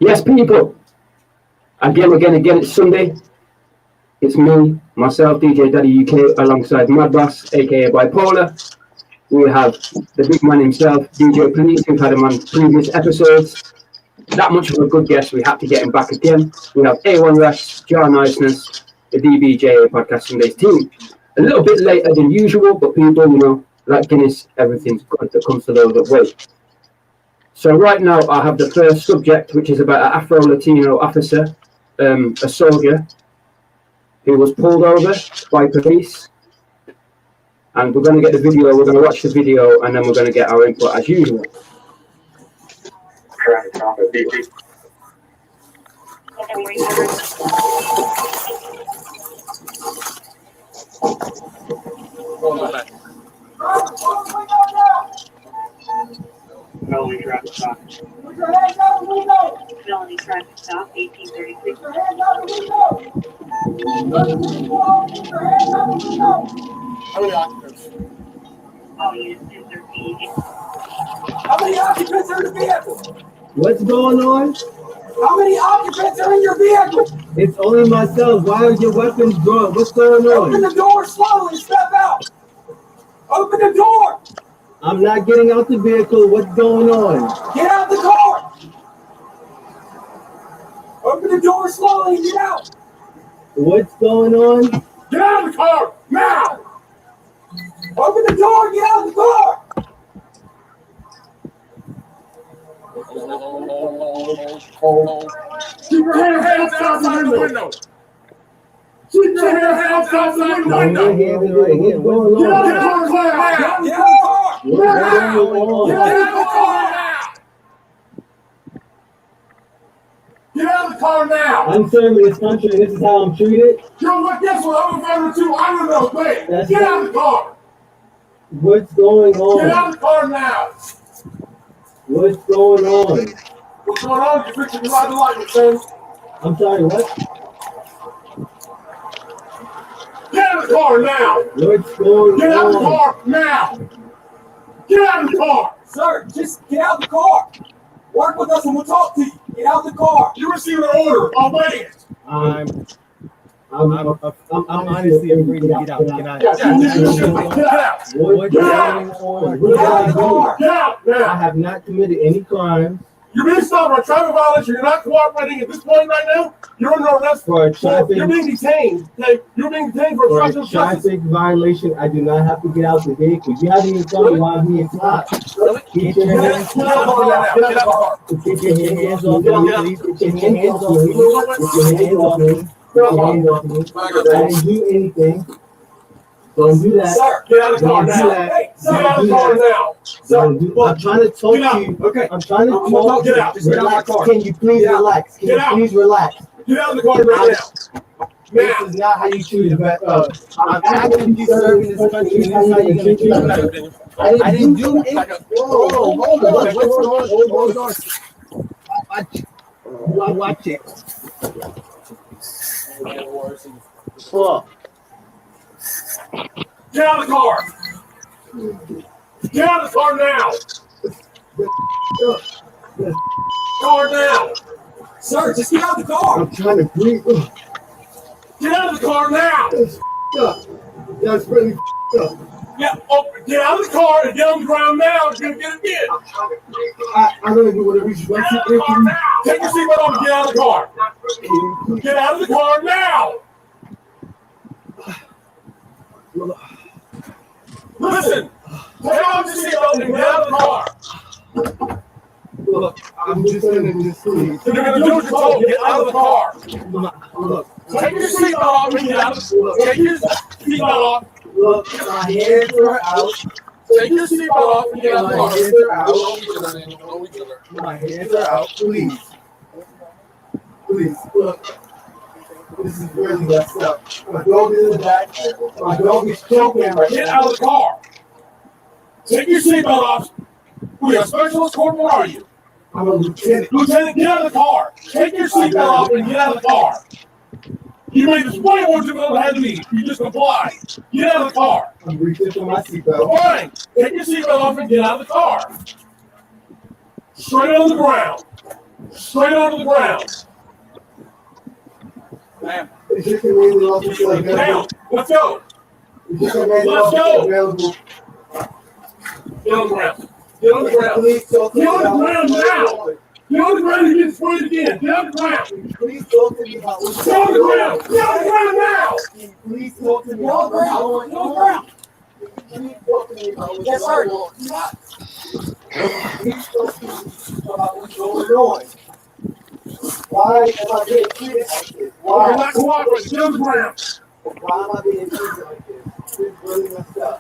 Yes, people. Again, it's Sunday. It's me, myself, Dbja UK, alongside Mad Boss, aka Bipolar. We have the big man himself, DJ Police. We've had him on previous episodes. That much of a good guest, we had to get him back again. We have A1 Rash, Jar Niceness, the Dbja Podcast Sundays team. A little bit later than usual, but people, like Guinness, everything's good that comes to those that wait. So right now I have the first subject, which is about an Afro-Latino officer, a soldier, who was pulled over by police. And we're going to get the video, we're going to watch the video, and then we're going to get our input as usual. Felony traffic stop. Felony traffic stop, 1836. How many occupants? All units 213. How many occupants are in the vehicle? What's going on? How many occupants are in your vehicle? It's only myself. Why are your weapons drawn? What's going Open on? the door slowly. Step out. Open the door. I'm not getting out the vehicle. What's going on? Get out the car. Open the door slowly and get out. What's going on? Get out of the car now. Open the door. Get out of the car. Keep your hands outside the window. Keep your hands outside the window. What's going Get out of the on? car. Get out of the car. What's going on? Get out of the car now. Get out of the car now. I'm serving this country and this is how I'm treated. You're like this one. I'm a veteran too. I don't know. Wait. That's Get out of the car. What's going Get on? out of the car now. What's going on? What's going on? You're fixing to ride the light, son. I'm sorry, what? Get out of the car now. What's going Get out of the on? car now. Get out of the car. Sir, just get out of the car. Work with us and we'll talk to you. Get out of the car. You received an order. Obey it. I'm honestly afraid to get out. Can I? Get out. What's Get out. going on? Get out of the car. Get out I now. have not committed any crimes You're being stopped for a traffic violation. You're not cooperating at this point right now. You're under arrest. for a traffic. You're being detained. Okay? You're being detained for For obstruction a of justice. traffic violation, I do not have to get out the vehicle. You haven't even told me why I'm being stopped. Get your hands Get out of the car. Get out of the car. Get your hands off me, please. Get your hands off me. Get your hands off me. Get your hands off me. I didn't do anything. Don't do that. Sir, get out of the car Don't do now. that. Hey, get out of the car now. Sir, Don't do. I'm trying to talk Get out. to you. Okay. I'm trying to I'm gonna talk. talk. Get out. Just get out of Relax. my car. Can you please Get out. relax? Can Get you out. please relax? Get out of the car right now. This Now. is not how you treat a vet. I'm actively serving this country, and this is how you're gonna treat me. I didn't do anything. Hold on. What's going on? Hold on. Watch it. Fuck. Get out of the car. Get out of the car now. Car now. Sir, just get out of the car. I'm trying to breathe. Get out of the car now. That's really up. Yeah, get out of the car and get on the ground now. You're gonna get it in. I'm gonna do whatever you want. Get out of the car now. Take your seatbelt off and get out of the car. Get out of the car now. Listen. Take off your seatbelt and get out of the car. Look, I'm just gonna just leave. You're gonna do what you're told. Get out of the car. Look, Take your seatbelt off and get out of the car. Take your seatbelt off. look, my hands are out. Take your seatbelt off and get out of the My car. hands are out. My hands are out. Please. Please, look. This is really messed up. My dog is in the back. My dog is choking right Get now. out of the car. Take your seatbelt off. Who are a specialist corporal? What are you? I'm a lieutenant. Lieutenant, get out of the car. Take your seatbelt off and get out of the car. You made this way more difficult than it had to be. You just comply. Get out of the car. I'm reaching for my seatbelt. Fine. Take your seatbelt off and get out of the car. Straight on the ground. Straight onto the ground. Ma'am. Is your commanding officer Down. available? Let's go. Is your commanding Let's officer go. available? Get on the ground. Get on the ground. Please talk to me Get on the about ground what's now. going on. Get on the ground and get sprayed again. Get on the ground. Please talk to me about what's Get on the going ground. on. Get on the ground now. Please talk to me about what's going on. Please talk to me about what's going on. Please talk to me about what's going on. Why am I being treated like this? You're Why? not cooperating. Get on the ground. Why am I being treated like this? This is really messed up.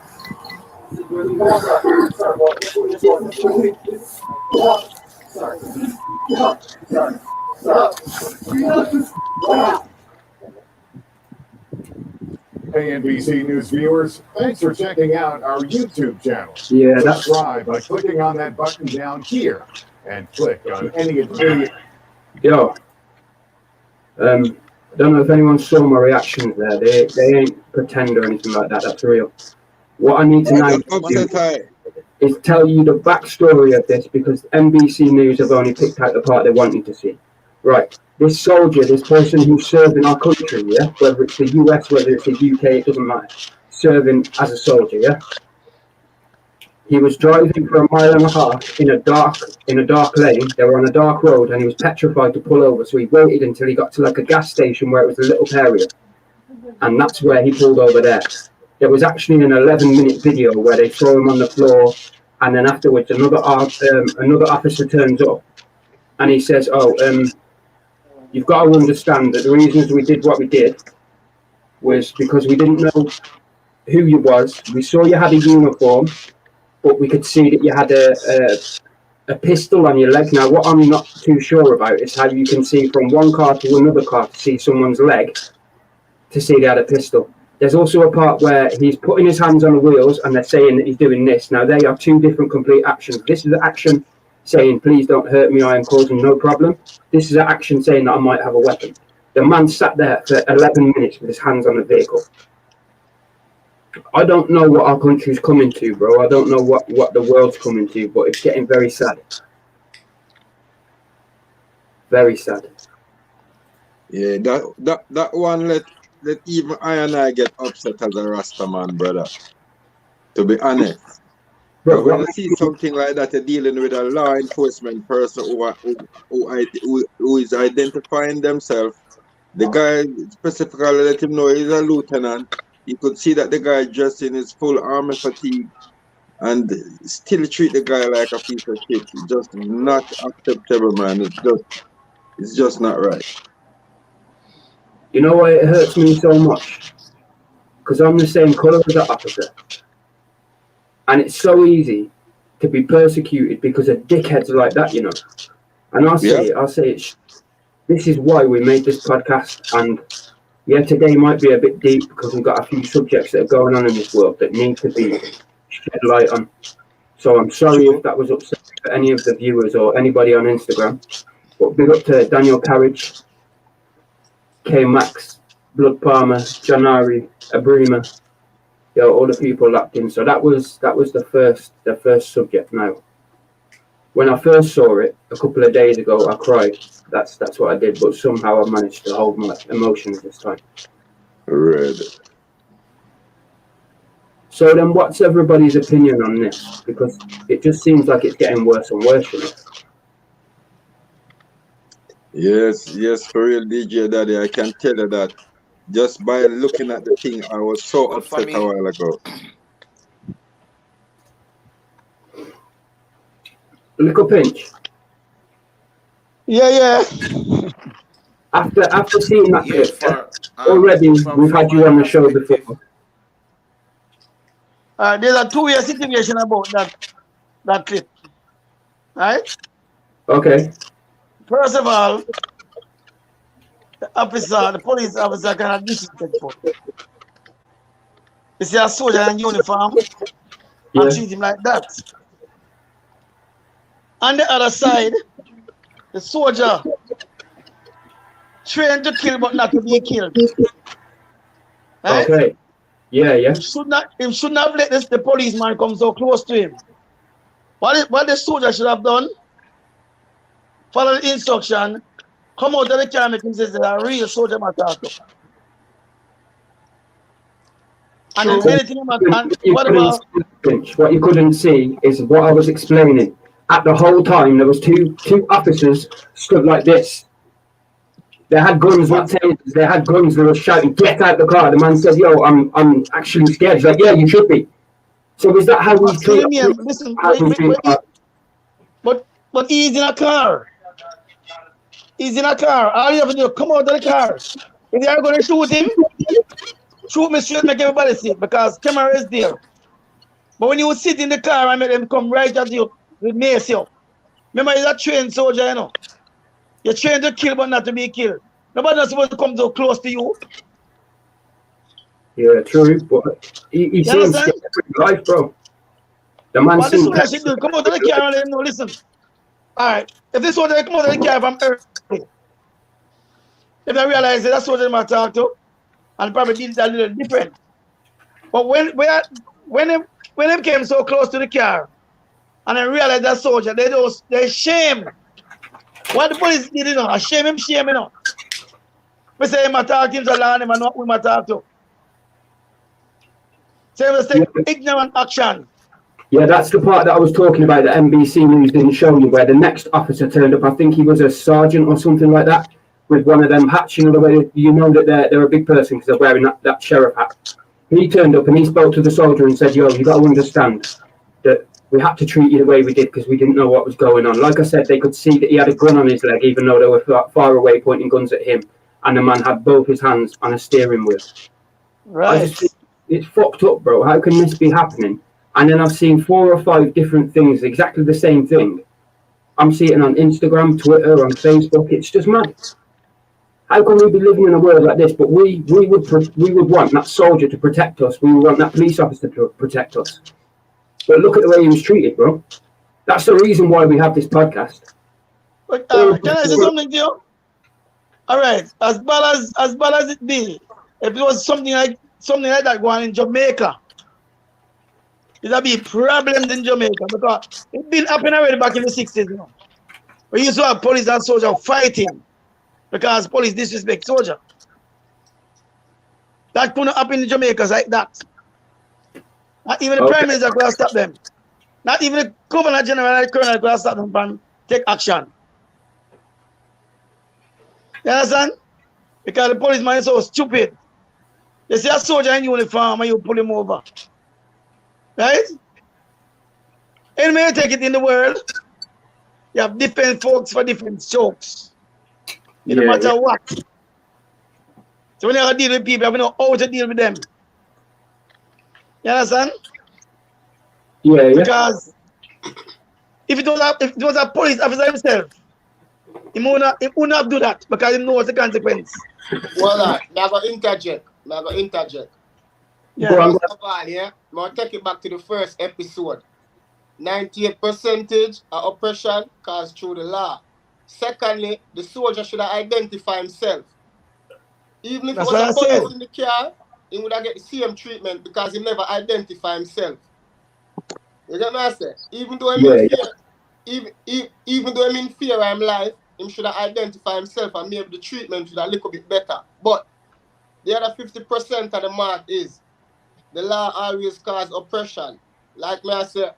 This is really messed up. Sir, well, this is Sorry. Hey, NBC News viewers, thanks for checking out our YouTube channel. Yeah, that's Subscribe by clicking on that button down here and click on any video. yo. I don't know if anyone saw my reactions there. They ain't pretend or anything like that. That's real. What I need to now do is tell you the backstory of this, because NBC News have only picked out the part they want you to see. Right, this soldier, this person who served in our country, yeah, whether it's the US, whether it's the UK, it doesn't matter, serving as a soldier, yeah. He was driving for 1.5 miles in a dark lane. They were on a dark road, and he was petrified to pull over. So he waited until he got to like a gas station where it was a little area, and that's where he pulled over there. There was actually an 11-minute video where they throw him on the floor, and then afterwards another officer turns up, and he says, "Oh, you've got to understand that the reasons we did what we did was because we didn't know who you was. We saw you had a uniform, but we could see that you had a pistol on your leg. Now, what I'm not too sure about is how you can see from one car to another car to see someone's leg to see they had a pistol." There's also a part where he's putting his hands on the wheels and they're saying that he's doing this. Now, they are two different complete actions. This is an action saying, "Please don't hurt me, I am causing no problem." This is an action saying that I might have a weapon. The man sat there for 11 minutes with his hands on the vehicle. I don't know what our country's coming to, bro. I don't know what the world's coming to, but it's getting very sad. Very sad. Yeah, that one let even I and I get upset as a Rasta man, brother. To be honest. Bro, But when you see something like that, you're dealing with a law enforcement person who is identifying themselves. The guy specifically let him know he's a lieutenant. You could see that the guy dressed in his full army fatigue and still treat the guy like a piece of shit. It's just not acceptable, man. It's just not right. you know why it hurts me so much? Because I'm the same colour as that officer. And it's so easy to be persecuted because of dickheads like that, you know. And I'll say it. This is why we made this podcast. And yeah, today might be a bit deep because we've got a few subjects that are going on in this world that need to be shed light on. So I'm sorry if that was upsetting for any of the viewers or anybody on Instagram. But big up to Daniel Carriage, K Max, Blood Palmer, Janari, Abrima, all the people locked in. So that was the first subject. Now, when I first saw it a couple of days ago, I cried. That's what I did. But somehow I managed to hold my emotions this time. Right. So then, what's everybody's opinion on this? Because it just seems like it's getting worse and worse, you know. Yes, for real, DJ Daddy, I can tell you that just by looking at the thing, I was so upset a while ago. Little pinch. Yeah. After seeing that Yeah, clip, already we've had you on the show before. There's a 2-year situation about that clip, right? Okay. First of all, the police officer cannot disrespectful. You see a soldier in uniform and treat him like that. On the other side, the soldier trained to kill but not to be killed. Right? Okay. Yeah. He should not have let the policeman come so close to him. What the soldier should have done, follow the instruction, come out of the car and make him say that a real soldier man talk to. And then anything about and whatever. What you couldn't see is what I was explaining. At the whole time, there was two officers stood like this. They had guns, not tasers. They had guns. They were shouting, "Get out the car!" The man said, "Yo, I'm actually scared." He's like, "Yeah, you should be." So is that how we treat? Listen, but he's in a car. He's in a car. All you have to do is come out of the car. If they are going to shoot him, shoot me straight, make everybody see it because camera is there. But when you sit in the car and make them come right at you, it mace you. Remember, he's a trained soldier, you know. You're trained to kill, but not to be killed. Nobody's supposed to come so close to you. Yeah, true. But he seems scared for his life, bro. The man What this seems. soldier should do, come out of the car and let him know, listen. All right, if this soldier come out of the car from early, if I realize that soldier might talk to, and probably did that a little different. But when they came so close to the car, and I realized that soldier, they shame. What the police did, you know, I shame him, you know. We say him attack him, so learn him and not we attack to. So we take ignorant action. Yeah, that's the part that I was talking about that NBC News didn't show you, where the next officer turned up. I think he was a sergeant or something like that, with one of them hats. You know, the way you know that they're a big person because they're wearing that sheriff hat. He turned up and he spoke to the soldier and said, "Yo, you got to understand that we had to treat you the way we did because we didn't know what was going on." Like I said, they could see that he had a gun on his leg, even though they were far away pointing guns at him. And the man had both his hands on a steering wheel. Right. It's fucked up, bro. How can this be happening? And then I've seen 4 or 5 different things, exactly the same thing. I'm seeing it on Instagram, Twitter, on Facebook. It's just mad. How can we be living in a world like this? But we would want that soldier to protect us. We would want that police officer to protect us. But look at the way he was treated, bro. That's the reason why we have this podcast. But, can I say something to you? All right, as bad as it be, if it was something like that going on in Jamaica, there'll be problems in Jamaica because it's been happening already back in the 60s, you know. We used to have police and soldiers fighting because police disrespect soldier. That couldn't happen in Jamaica like that. Not even the Prime Minister could have stopped them. Not even the Governor General and the Colonel could have stopped them from take action. You understand? Because the policeman is so stupid. They see a soldier in uniform and you pull him over. Right? Any way you take it in the world, you have different folks for different strokes. No matter what. So when you have to deal with people, you have to know how to deal with them. You understand? Yeah. Because if it was a police officer himself, he would not do that because he knows the consequence. Well, I'm going to interject. Yeah. First of all, I'm going to take it back to the first episode. 98% of oppression caused through the law. Secondly, the soldier should have identified himself. Even if it was a police in the car, he would have get the same treatment because he never identified himself. You get what I say? Even though I'm in fear, even though I'm in fear of my life, he should have identified himself and maybe the treatment should have a little bit better. But the other 50% of the mark is the law always cause oppression. Like me I say,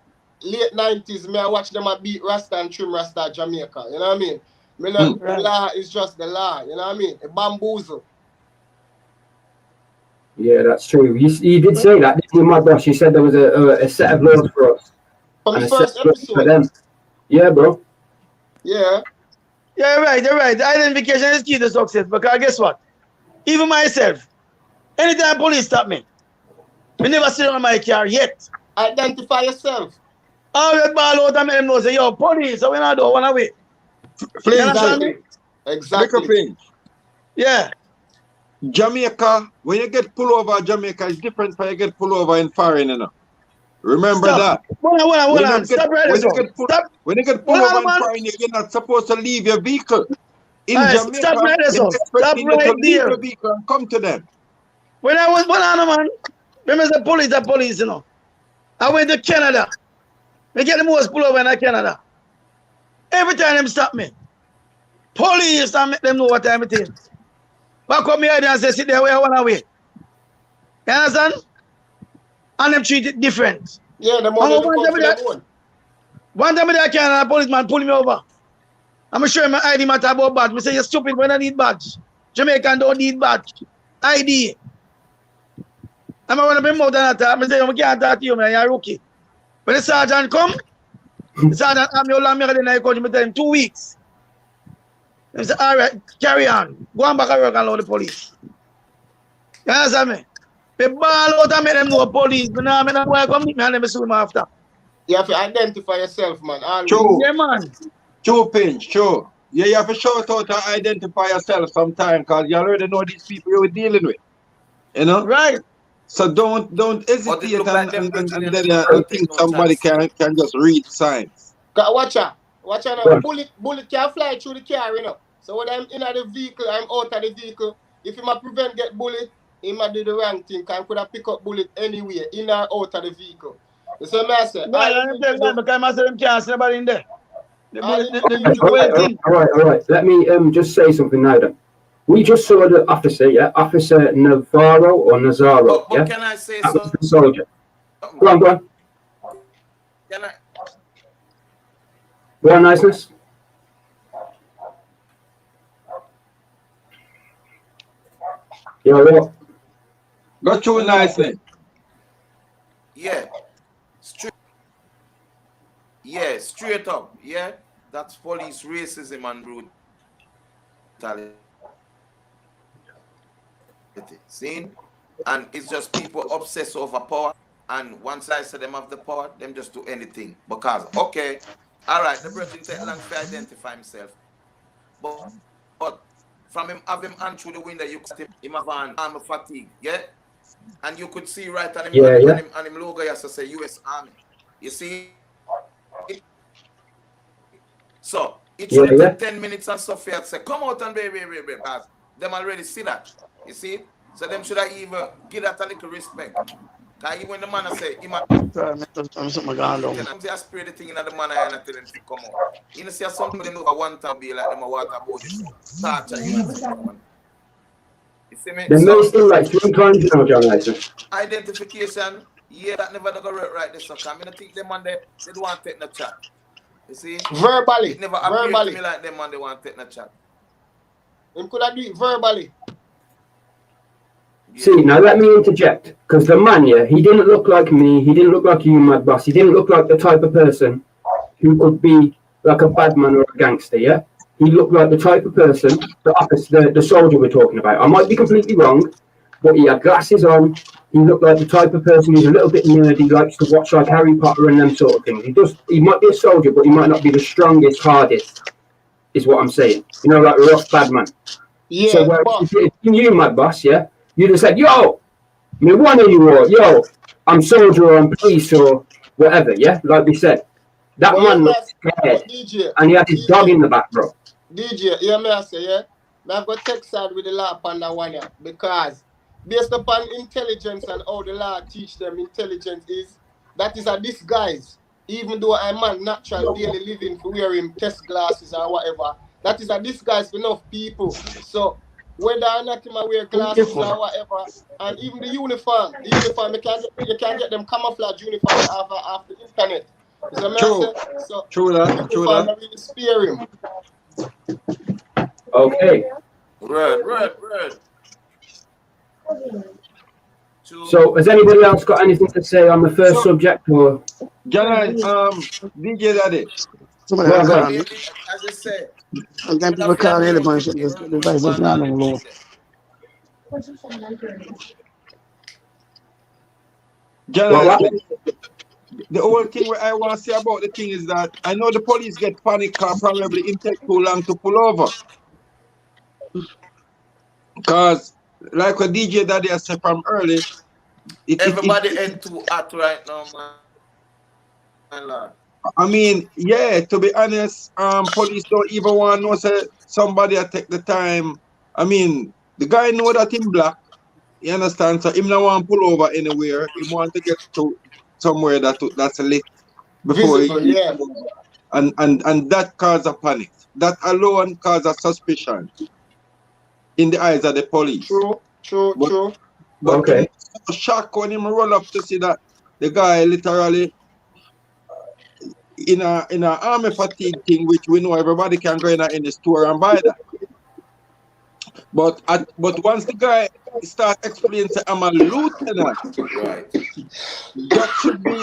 late 90s, me I watch them a beat Rasta and trim Rasta Jamaica. You know what I mean? The law is just the law. You know what I mean? A bamboozle. Yeah, that's true. You did say that, didn't you, my boss? You said there was a set of laws for us. From the first episode. For them. Yeah, bro. Yeah. Yeah, you're right. The identification is key to success because guess what? Even myself, anytime police stop me, we never sit on my car yet. Identify yourself. I will ball out and make them know, say, yo, police, so we not do one away. Exactly. Yeah. Jamaica, when you get pulled over in Jamaica, it's different from you get pulled over in foreign, you know. Remember that. Hold on. Stop right there. When you get pulled over in foreign, you're not supposed to leave your vehicle. In Jamaica, stop right there. Stop right leave your vehicle and come to them. When I was, man, remember the police, you know. I went to Canada. They get the most pull over in Canada. Every time them stop me, police and make them know what I'm saying. But come here and say, sit there where I want to wait. You understand? And them treat it different. Yeah, the money one time I can a policeman pull me over. I'm sure my ID matter about badge. I say, you're stupid when I need badge. Jamaican don't need badge. ID. I'm going to be more than that. I say, I can't talk to you, man. You're a rookie. When the sergeant come, the sergeant I'm your land, I tell him 2 weeks. He say, all right, carry on. Go on back and work along the police. You understand me? They ball out and make them know police. But now I'm going to come meet me and let me sue him after. You have to identify yourself, man. True. Yeah, man. True, Pinch, true. Yeah, you have to shout out and identify yourself sometime because you already know these people you're dealing with. You know? Right. So don't hesitate and think somebody can just read signs. Watch out. Watch out now. Bullet can fly through the car, you know. So when I'm in the vehicle, I'm out of the vehicle. If he might prevent get bullet, he might do the wrong thing. Because I could have pick up bullet anywhere, in or out of the vehicle. So I say, because I said can't see nobody in there. All right. Let me just say something now then. We just saw the officer, yeah? Officer Navarro or Nazaro, but yeah? Can I say so? something? Soldier. Go on. Can I? Go on, niceness. Yeah, what? Got you nicely. Yeah. Straight up. Yeah. That's police racism and brutality. See? And it's just people obsessed over power. And once I say them have the power, them just do anything. Because, okay, all right, the person take long to identify himself. But from him have him hand through the window, you could see him have an arm fatigue, yeah? And you could see right on him, on him logo, has to say US Army. You see? So, it should take 10 minutes and stuff here to say, come out and baby, because them already see that. You see? So them should have even give that a little respect. Because even the man say, I'm spray the thing in the man and I tell them to come out. You know, see something them over one time be like them a water about this. Torture you know. You see me? The most thing like 3 times now, John Lyson. Identification, yeah, that never go right this so I mean, I think them man they don't want to take no chat. You see? Verbally. It never appeared to me like them man they want to take no chat. Him could have do it verbally. See, now let me interject, because the man, yeah, he didn't look like me, he didn't look like you, Mad Boss, he didn't look like the type of person who could be like a bad man or a gangster, yeah? He looked like the type of person, the soldier we're talking about. I might be completely wrong, but he had glasses on, he looked like the type of person who's a little bit nerdy, likes to watch like Harry Potter and them sort of things. He might be a soldier, but he might not be the strongest, hardest, is what I'm saying. You know, like a rough bad man. Yeah, so if you, Mad Boss, yeah? You'd have said, yo, me one of you, or yo, I'm soldier or I'm police or whatever, yeah? Like we said. That man looked scared. DJ, and he had his dog in the back, bro. DJ, yeah, me I say, yeah? I've got take side with the law upon that one, yeah? Because based upon intelligence and how the law teach them intelligence is, that is a disguise. Even though I'm a natural daily living for wearing test glasses or whatever, that is a disguise for enough people. So, whether or not him wear glasses or whatever, and even the uniform, you can get them camouflage uniform off the internet. True that. Really spare him. Okay. Right. So, has anybody else got anything to say on the first subject? Or John, DJ Daddy. Somebody as I said. And then people call in a bunch of device was not on low. John, the whole thing what I want to say about the thing is that I know the police get panicked or probably it take too long to pull over. Because, like what DJ Daddy has said from early, everybody ain't too hot right now, man. My lord. I mean, yeah, to be honest, police don't even want to know say somebody take the time. I mean, the guy know that him black, you understand? So him not want to pull over anywhere. He want to get to somewhere that's lit before visible, he. Yeah. and that caused a panic. That alone caused a suspicion in the eyes of the police. True. But Okay. him so shocked when him roll up to see that the guy literally in a army fatigue thing, which we know everybody can go in the store and buy that. But once the guy start explaining to I'm a lieutenant, Right. that should be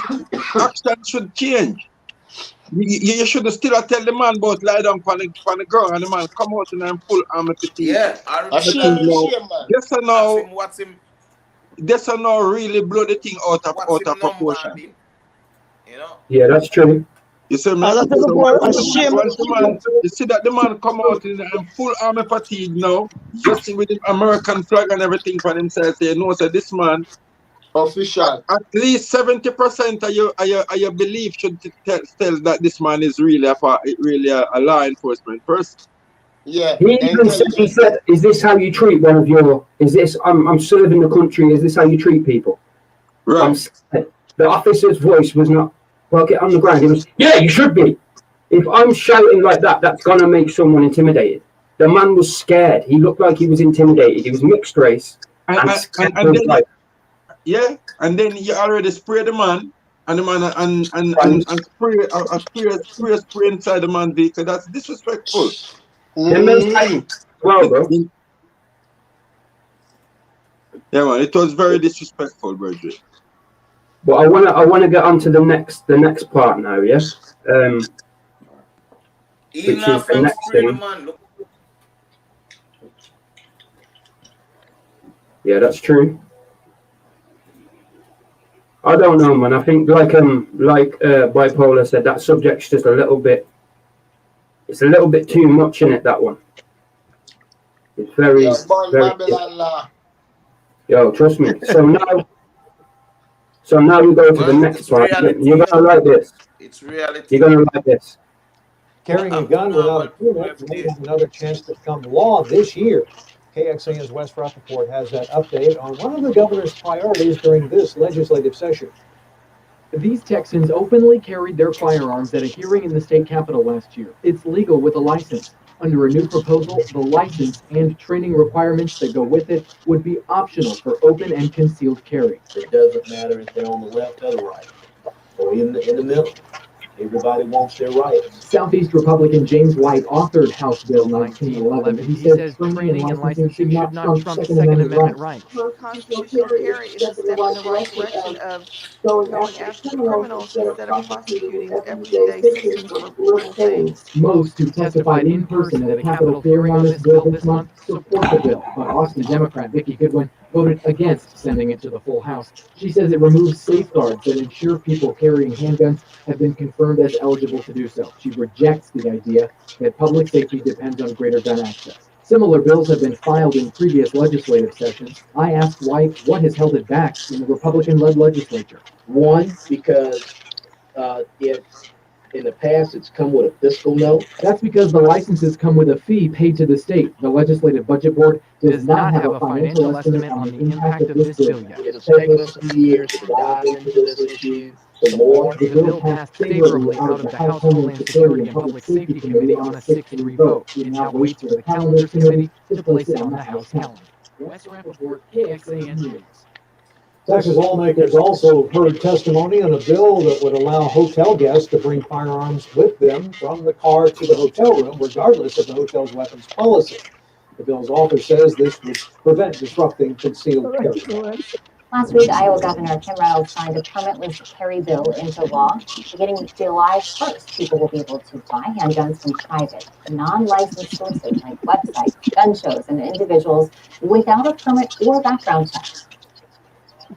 action should change. You should still tell the man about lie down on the ground and the man come out in full army fatigue. Yeah, I A remember. shame, man. This are now really blow the thing out of proportion. You know? Yeah, that's true. You see, man, As I said before, a shame. you see that the man come out in full army fatigue now, just with the American flag and everything for himself. You know, so this man, official. At least 70% of your belief should tell that this man is really a law enforcement person. Yeah. He even said, "Is this how you treat one of your? Is this? I'm serving the country. Is this how you treat people?" Right. The officer's voice was not, well, get on the ground. It was, yeah, you should be. If I'm shouting like that, that's gonna make someone intimidated. The man was scared. He looked like he was intimidated. He was mixed race. And then you already spray the man, and the man and spray inside the man's vehicle. That's disrespectful. Well, bro. Yeah, man, it was very disrespectful, Bridget. But I wanna get on to the next part now, yes. Which is the next thing. Yeah, that's true. I don't know, man. I think like Bipolar said, that subject's just a little bit. It's a little bit too much in it. That one. It's very. Yo, trust me. So now we go to the next part. You're gonna like this. It's reality. You're gonna like this. Carrying a gun without a permit may have another chance to become law this year. KXAN's Wes Rappaport has that update on one of the governor's priorities during this legislative session. These Texans openly carried their firearms at a hearing in the state capitol last year. It's legal with a license. Under a new proposal, the license and training requirements that go with it would be optional for open and concealed carry. It doesn't matter if they're on the left or the right, or in the middle. Everybody wants their rights. Southeast Republican James White authored House Bill 1911. He says training and licensing should not trump Second Amendment rights. Constitutional carry is a step in the right direction of going after criminals instead of prosecuting everyday citizens for little things. Most who testified in person at a Capitol hearing on this bill this month support the bill, but Austin Democrat Vicki Goodwin voted against sending it to the full House. She says it removes safeguards that ensure people carrying handguns have been confirmed as eligible to do so. She rejects the idea that public safety depends on greater gun access. Similar bills have been filed in previous legislative sessions. I asked White what has held it back in the Republican-led legislature. One, because in the past, it's come with a fiscal note. That's because the licenses come with a fee paid to the state. The Legislative Budget Board does not have a financial estimate on the impact of this bill yet. It's taken us a year to dive into this issue some more. The bill passed favorably out of the House Homeland Security and Public Safety Committee on a 6-3 vote. It now waits for the Calendar Committee to place it on the House calendar. Wes Rappaport, KXAN News. Texas lawmakers also heard testimony on a bill that would allow hotel guests to bring firearms with them from the car to the hotel room, regardless of the hotel's weapons policy. The bill's author says this would prevent disrupting concealed carry. Last week, Iowa Governor Kim Reynolds signed a permitless carry bill into law. Beginning July 1st, people will be able to buy handguns from private, non-licensed sources like websites, gun shows, and individuals without a permit or background check.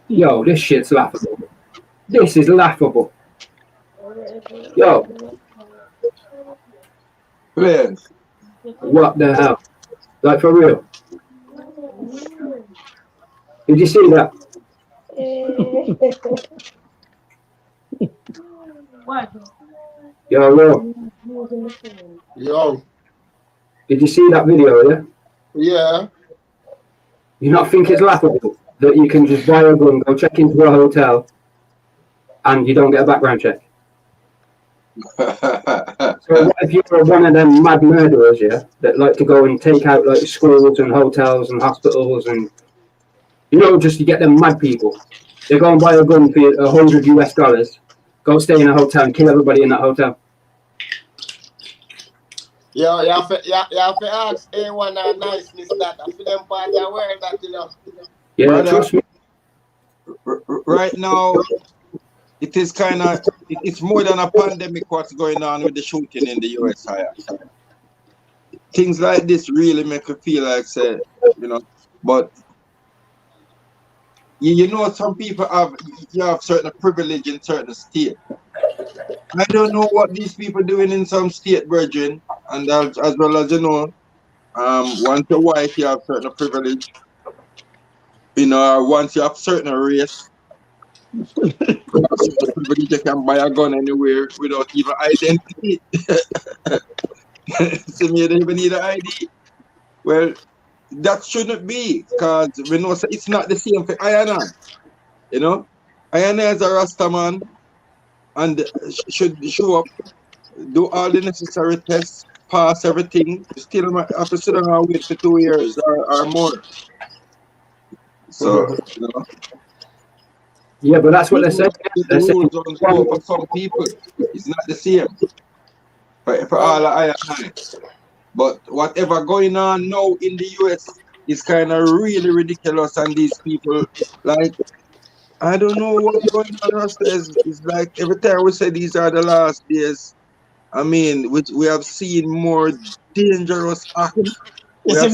Yo, this shit's laughable. This is laughable. Yo. Yes. What the hell? Like, for real? Did you see that? What? Yo. Yo. Did you see that video, yeah? Yeah. You not think it's laughable that you can just buy a gun, go check into a hotel, and you don't get a background check? So what if you're one of them mad murderers, yeah, that like to go and take out like schools and hotels and hospitals and just you get them mad people. They go and buy a gun for $100 US, go stay in a hotel and kill everybody in that hotel. Yo, you have to ask A1 and niceness that. I feel them part of where that, Yeah, Brother, trust me. Right now, it is it's more than a pandemic what's going on with the shooting in the US. Things like this really make you feel like, say, but some people have certain privilege in certain states. I don't know what these people doing in some state, brethren, and as well as once you're white, you have certain privilege. Once you have certain race, certain privilege, you can buy a gun anywhere without even identity. So you don't even need an ID. Well, that shouldn't be, because we know it's not the same for Ayana. Ayana is a Rasta man and should show up, do all the necessary tests, pass everything. Still have to sit down and wait for 2 years or more. So, Yeah, but that's what they're saying. The rules don't go for some people. It's not the same for all of Ayana. But whatever going on now in the US is kind of really ridiculous, and these people, like, I don't know what's going on. Rasta is like every time we say these are the last days. I mean, we have seen more dangerous acts. We have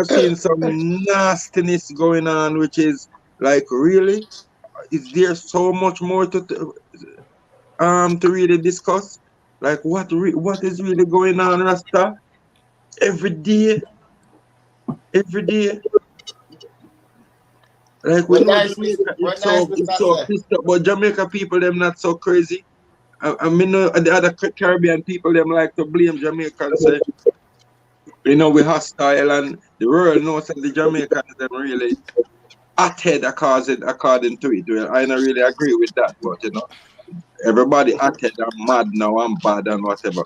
seen some nastiness going on, which is like, really, is there so much more to really discuss? Like, what is really going on, Rasta? Every day. Like, we know Jamaica is so pissed up, but Jamaica people, them not so crazy. I mean, the other Caribbean people, them like to blame Jamaica and say, we hostile, and the world knows that the Jamaicans, them really hot-head according to it. Well, I don't really agree with that, but, everybody hot-head and mad now and bad and whatever.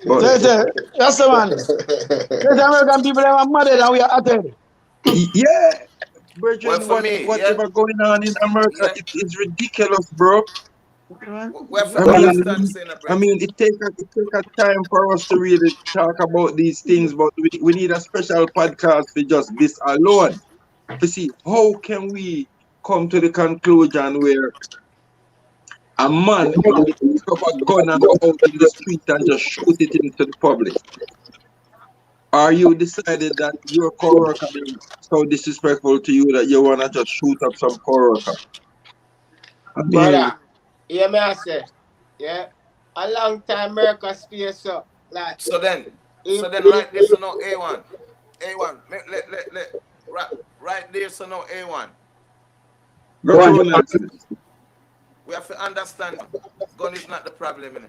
But, that's the man. The American people are mad and we are hot-head. Yeah. Brethren, whatever going on in America, it's ridiculous, bro. I mean, it take a time for us to really talk about these things, but we need a special podcast for just this alone. To see how can we come to the conclusion where a man will pick up a gun and go out in the street and just shoot it into the public. Are you decided that your coworker is so disrespectful to you that you wanna just shoot up some coworker? Brother, hear me I say, yeah, a long time America stay so like. So then right there, so now A1, right there, so now A1. We have to understand, gun is not the problem,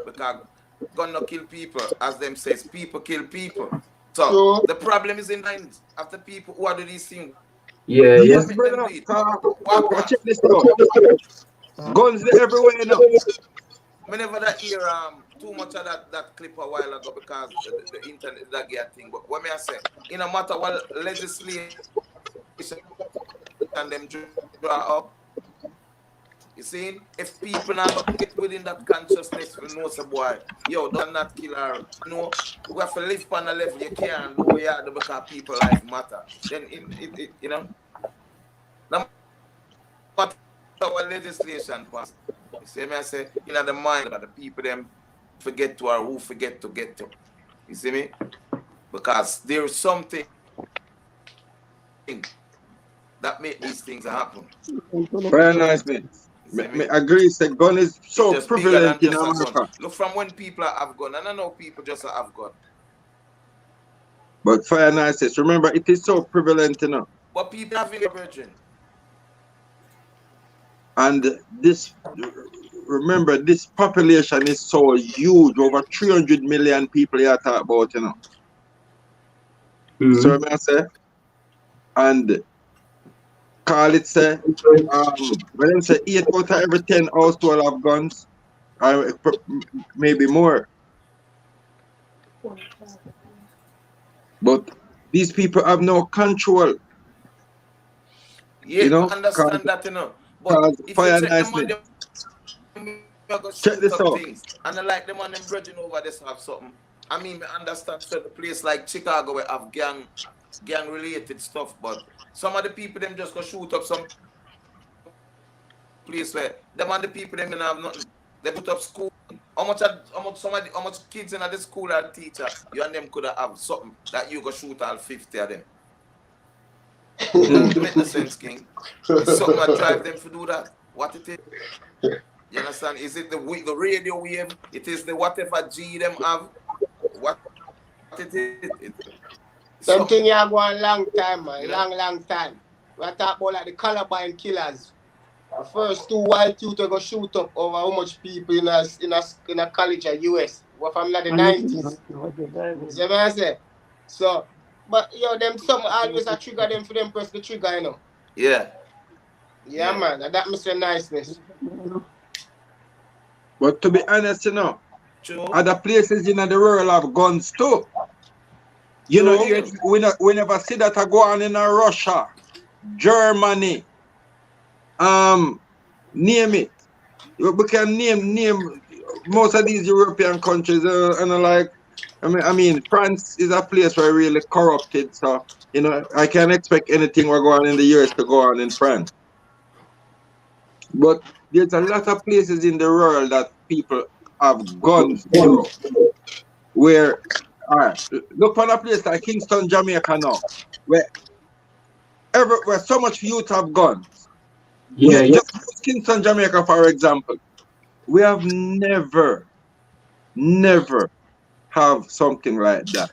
because gun not kill people, as them says, people kill people. So the problem is in minds of the people who are doing these things. Yeah, yes, brother. Check this out. Guns everywhere now. Whenever that hear too much of that clip a while ago, because the internet that get thing. But what may I say? In a matter what legislation and them draw up. You see, if people not get within that consciousness, we know some boy, yo, don't not kill her. No, we have to live on a level you can't do what you have to because people life matter. Then it no matter what legislation pass. You see me, I say, the mind of the people them forget to or who forget to get to. You see me? Because there is something that make these things happen. Very nice, man. I agree. The gun is so prevalent in America. Look, from when people have gun, and I know people just have gun. But fire nice, remember, it is so prevalent, But people have in the virgin. And remember, this population is so huge, over 300 million people you talk about, So I say, and call it say when them say 8 out of every 10 household have guns, maybe more. But these people have no control. Yeah, you know, I understand that, you know. But if you check them on them, check this out. Things, and I like them on them bridging over this have something. I mean, I understand certain place like Chicago where have gang related stuff, but some of the people them just go shoot up some place where them and the people them don't have nothing. They put up school. How much kids in the school are teacher? You and them could have something that you go shoot all 50 of them. It make no sense, King. It's something that drive them to do that. What it is? You understand? Is it the radio wave? It is the whatever G them have. What it is? Something you have one long time, man. Long time. We talk about like the Columbine killers. The first 2 white youth go shoot up over how much people in a college at US. What from the 90s. See what I say? So, but them some always a trigger them for them press the trigger, you know. Yeah. Yeah, man. That must be niceness. But to be honest, you know, other places in the world have guns too. You know, we never see that go on in Russia, Germany, name it. We can name most of these European countries, and like, I mean, France is a place where really corrupted. So, you know, I can't expect anything we're going in the US to go on in France. But there's a lot of places in the world that people have guns, bro. Where, all right, look for a place like Kingston, Jamaica now, where so much youth have guns. Yeah, Just use Kingston, Jamaica, for example. We have never have something like that.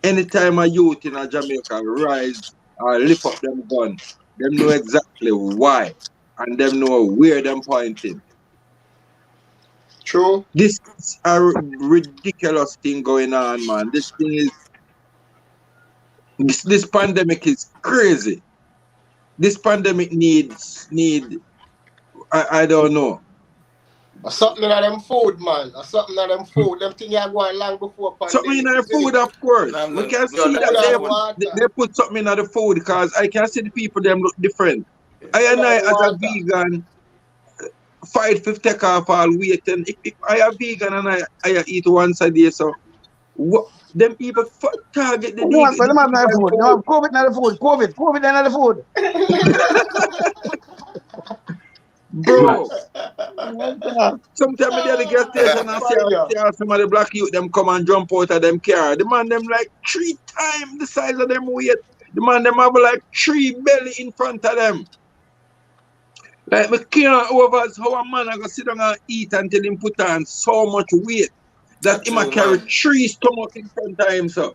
Anytime a youth in a Jamaica rise or lift up them gun, them know exactly why, and them know where them pointing. True. This is a ridiculous thing going on, man. This thing is this pandemic is crazy. This pandemic I don't know. Something in them food, man. Something in them food. Them things are going long before pandemic. Something in the food, of course. We can see that they put something in the food because I can see the people them look different. I as a vegan fight to take off all weight, and if I am vegan and I eat once a day, so what them people target the food. No, COVID not the food. COVID not the food. Bro, sometimes I at the gas station and see some of the black youth them come and jump out of them car. The man them like 3 times the size of them weight. The man them have like 3 belly in front of them. Like we can't over how a man I go sit down and eat until him put on so much weight that he might carry 3 stomach in front of him, so.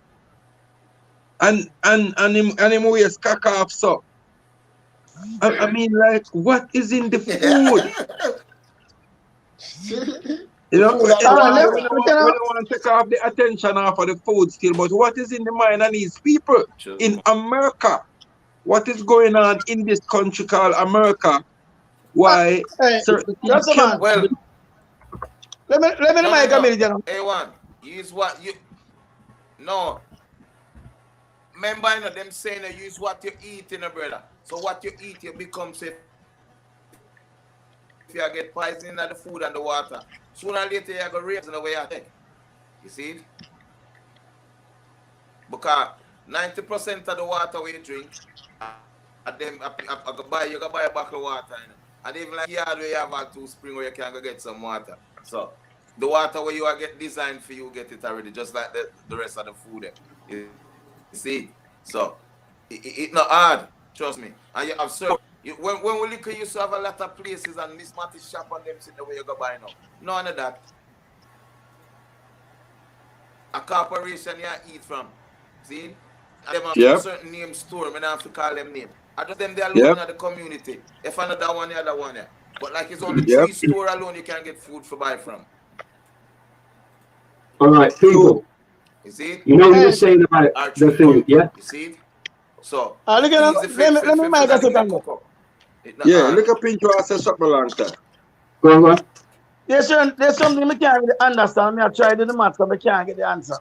And him waist cock off, so. I mean, like, what is in the food? You know, we don't want to take off the attention off of the food still, but what is in the mind of these people in America? What is going on in this country called America? Why certain things can... Well, let me make a minute, you know. A1, use what you... No. Remember, you know, them saying that use what you eat, you know, brother. So what you eat, you become safe. If you get poison in the food and the water, sooner or later you go raise in the way you think. You see it? Because 90% of the water we drink, and then you can buy a bottle of water, you know? And even like yard where you have a 2 spring where you can go get some water. So the water where you are get designed for you get it already, just like the rest of the food. You see? So it's not hard, trust me. And you have so when we look at you used to have a lot of places and this matty shop and them sitting the way you go buy now. None of that. A corporation you eat from. See? And them have a certain name store, I don't have to call them name. I just them they alone in the community. If another one, the other one, yeah. But like it's only 3 store alone you can get food for buy from. All right, people. You see? You know what you're saying about the food, yeah? You see? So let me make a second. Yeah, look at Pinto and say something long time. Go on. There's something I can't really understand. I try to do the math, but I can't get the answer.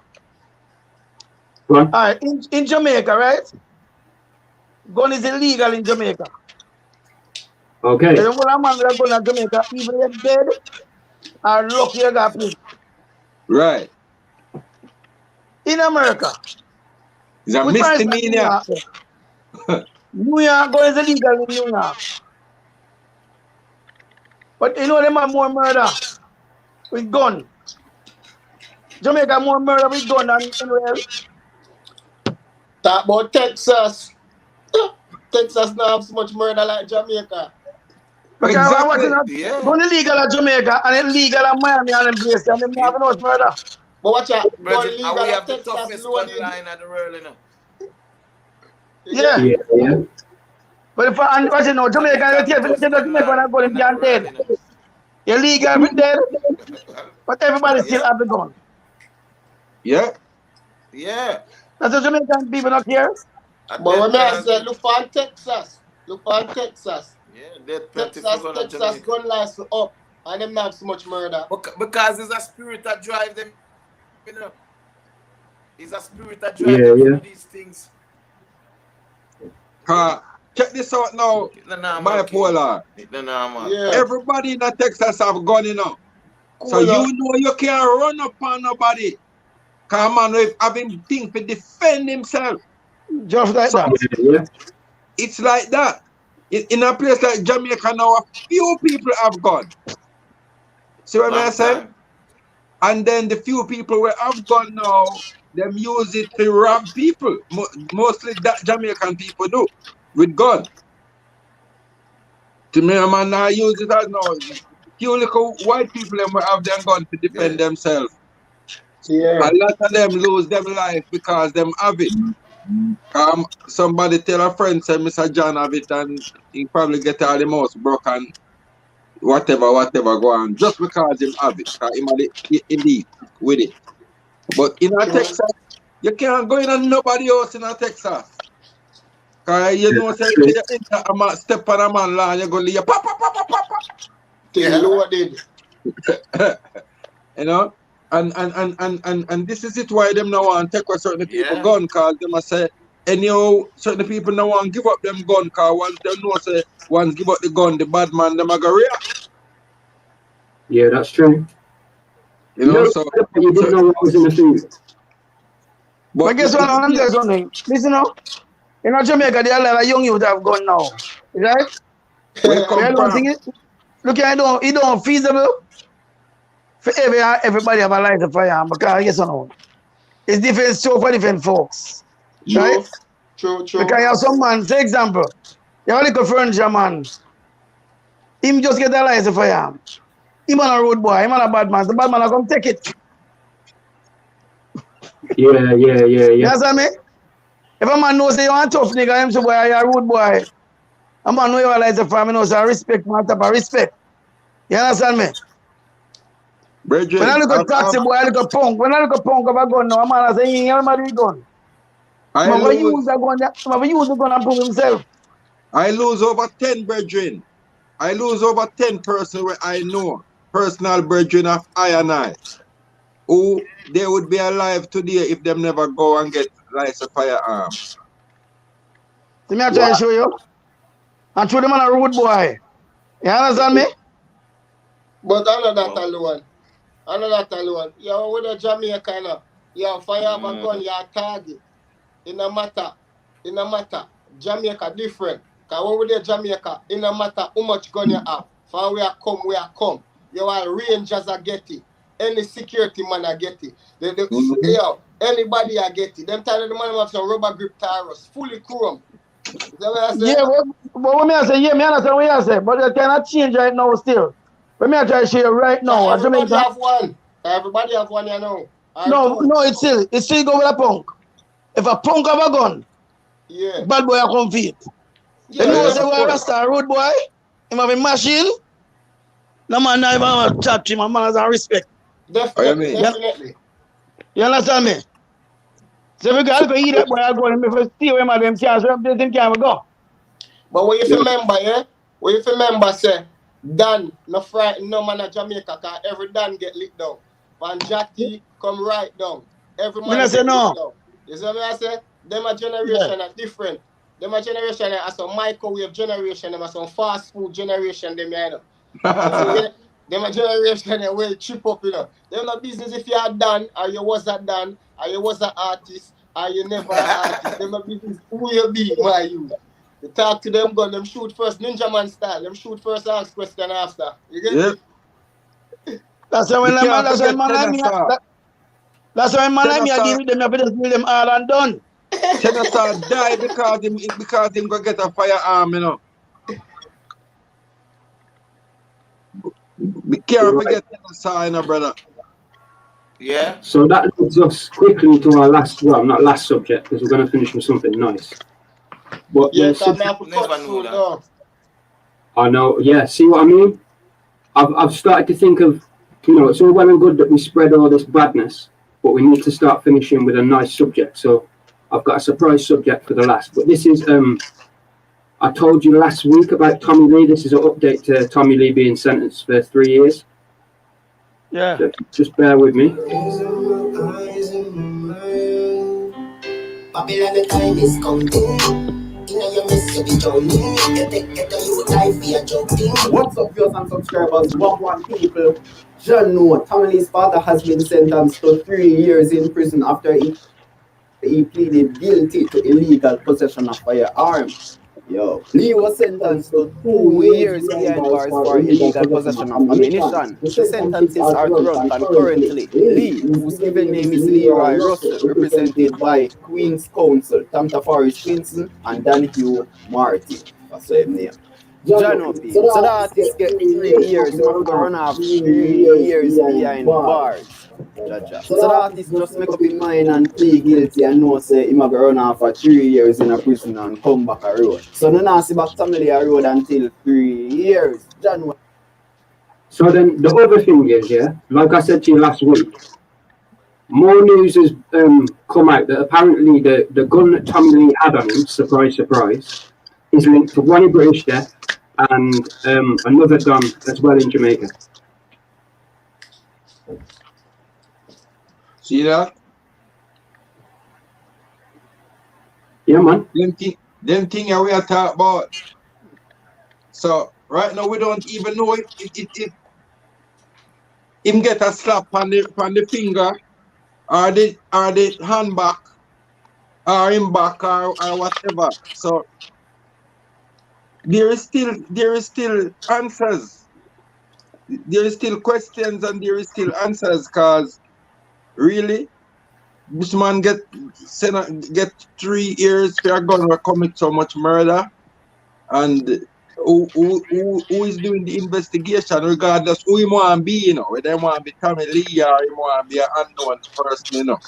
Go on. All right, in Jamaica, right? Gun is illegal in Jamaica. Okay. So when a man with a gun in Jamaica, even if dead, or lucky you got prison. Right. In America, It's a misdemeanor. New York gun is illegal in New York. But you know them have more murder with gun. Jamaica more murder with gun than anywhere else. Talk about Texas. Texas not have so much murder like Jamaica. Because exactly. Gun illegal in Jamaica and illegal in Miami and them places, and them not have enough murder. But watch out, gun Bridget, legal we in have the Texas toughest gun loaded. line at the world, you know. Yeah. But if I watch it now, Jamaica, you take Jamaica when I go in the dead. Illegal with dead, but everybody still have the gun. Yeah. Yeah. That's the Jamaican people not here. But when I say look for Texas. Look for Texas. Yeah, Texas gun license up. And them not have so much murder. Because it's a spirit that drive them, you know. It's a spirit that drive them through these things. Check this out now, bipolar. Yeah. Everybody in Texas have gun, you know. So you know you can't run up on nobody. Come on, with having things to defend himself. Just like that. It's like that. In a place like Jamaica now, a few people have gun. See what I say? And then the few people who have gun now, them use it to rob people. Mostly that Jamaican people do with gun. To me, a man now use it as now. Few little white people them will have them gun to defend themselves. Yeah. A lot of them lose them life because them have it. Somebody tell a friend say Mr. John have it and he probably get all the most broken whatever go on just because him have it. Him have it indeed with it. But in a Texas, you can't go in on nobody else in a Texas. Cause you know say you enter a man, step on a man land, you go leave pop. Loaded. You know? And this is it why them now want to take away certain people gun, cause them a say anyhow certain people now want to give up them gun, cause once they know say once give up the gun, the bad man them a go react. Yeah, that's true. You know, so you didn't know what was in the food. But guess what? I'm tell you something. Listen now. In Jamaica, there are a lot of young youth have gone now. Right? Where don't think it. Look, it don't feasible for everybody have a light of fire because guess what? It's different so for different folks. Right? True. Because you have some man, say example, you have a little furniture man. Him just get a light of fire. Him on a road boy, him on a bad man. The bad man will come take it. Yeah. You understand me? If a man knows say you are a tough nigga, him say boy, you're a rude boy. A man know you are like a family, knows I respect, man, type of respect. You understand me? Bridget, when I look at taxi boy, I look at punk. When I look at punk of a gun now, a man say, you ain't mad with gun. I'm going to use the gun and prove himself. I lose over 10 brethren. I lose over 10 persons where I know. Personal brethren of I and I. Who they would be alive today if them never go and get license firearms. See me I try to show you. And show them on a road boy. You understand me? But I know that alone. You're with a Jamaican now. You're fire have a gun, you're target. In a matter. Jamaica different. Because when we are Jamaica, in a matter how much gun you have. From where I come. You are rangers are get it. Any security man I get it. Anybody I get it. Them time the man have some rubber grip tires, fully chrome. Is that what I say? Yeah, but when I say, me understand what you say, but you cannot change right now still. When I try to show you right now, everybody have one. Everybody have one, you know. No, it's still go with a punk. If a punk have a gun, bad boy come feet. You know say we are a road boy, him have a machine. No man not even chat to him, man has a respect. Definitely. You understand me? So we gotta go eat that boy. I go and if see where them cars, them can't go. But what you remember, yeah? What you remember, say, Dan, no frighten no man at Jamaica, cause every Dan get lit down. Van Jatti come right down. Every man get lit down. You see what I say? Them a generation are different. Them a generation are some microwave generation, them are some fast food generation, them you know. Them a generation that will chip up, you know. Them no business if you are done, or you was a done, or you was an artist, or you never an artist. Them no business who you be, my youth. You talk to them gun, them shoot first ninja man style. Them shoot first, ask question after. You get me? That's why when man like me, that's why man like me, I deal with them, I just deal them all and done. Senator die because him go get a firearm, you know. Be careful, get Senator, you know, brother. Yeah. So that leads us quickly to our last, well, not last subject, because we're going to finish with something nice. But yeah, never knew that. I know, yeah, see what I mean? I've started to think of, you know, it's all well and good that we spread all this badness, but we need to start finishing with a nice subject. So I've got a surprise subject for the last, but this is, I told you last week about Tommy Lee. This is an update to Tommy Lee being sentenced for 3 years. Yeah. So just bear with me. Babylon, the time is counting. What's up, viewers and subscribers? One people. John Noah, Tommy Lee's father, has been sentenced to 3 years in prison after he pleaded guilty to illegal possession of firearms. Yo, Lee was sentenced to 2 years behind bars for illegal possession of ammunition. The sentences are to run concurrently. Lee, whose given name is Leroy Russell, represented by Queen's Counsel, Tamta Forrest Clinton, and Donahue Martin. That's his name. John Opie. So the artist get 3 years, he have to run off 3 years behind bars. So the artist just make up his mind and plead guilty and know say he might run off for 3 years in a prison and come back a road. So no not see back Tommy Lee a road until 3 years. John. So then the other thing is, yeah, like I said to you last week, more news has come out that apparently the gun that Tommy Lee had on him, surprise, surprise, is linked to one British death and another gun as well in Jamaica. See that? Yeah, man. Them thing we are talking about. So right now we don't even know if him get a slap on the finger or the hand back or him back or whatever. So there is still answers. There is still questions and there is still answers, because really this man get 3 years for a gun or commit so much murder, and who is doing the investigation, regardless who he want to be, you know, whether he want to be Tommy Lee or he want to be an unknown person, you know.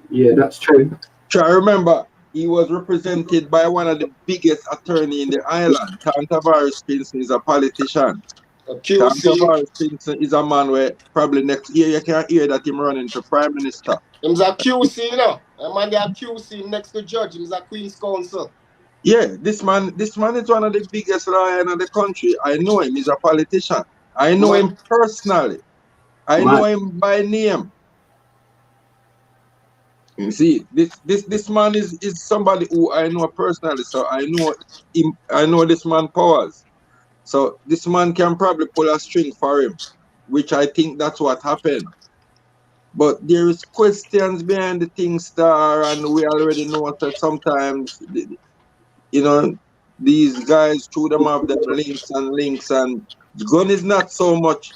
Yeah, that's true. I remember he was represented by one of the biggest attorney in the island. Tavares Pinson is a politician. Tavares Pinson is a man where probably next year you can hear that him running for prime minister. Him's a QC, you know. A man they are QC next to judge. Him's a Queen's Counsel. Yeah, this man is one of the biggest lawyers in the country. I know him. He's a politician. I know him personally. I know him by name. You see, this man is somebody who I know personally. So I know him. I know this man powers. So this man can probably pull a string for him, which I think that's what happened. But there is questions behind the things there, and we already know that sometimes, you know, these guys through them have them links, and gun is not so much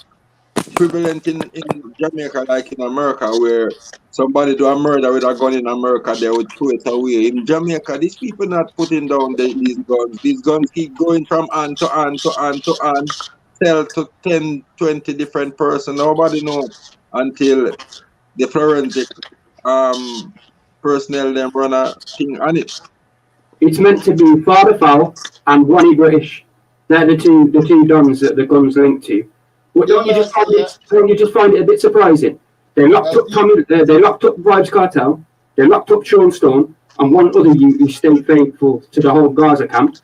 prevalent in Jamaica like in America, where somebody do a murder with a gun in America, they would throw it away. In Jamaica, these people not putting down these guns. These guns keep going from hand to hand to hand to hand, sell to 10, 20 different persons. Nobody knows until the forensic personnel then run a thing on it. It's meant to be Father Fowl and Wani British. They're the two dons that the gun's linked to. Don't you just find it a bit surprising They locked up Vibes Cartel, they locked up Sean Stone, and one other youth who stayed faithful to the whole Gaza camp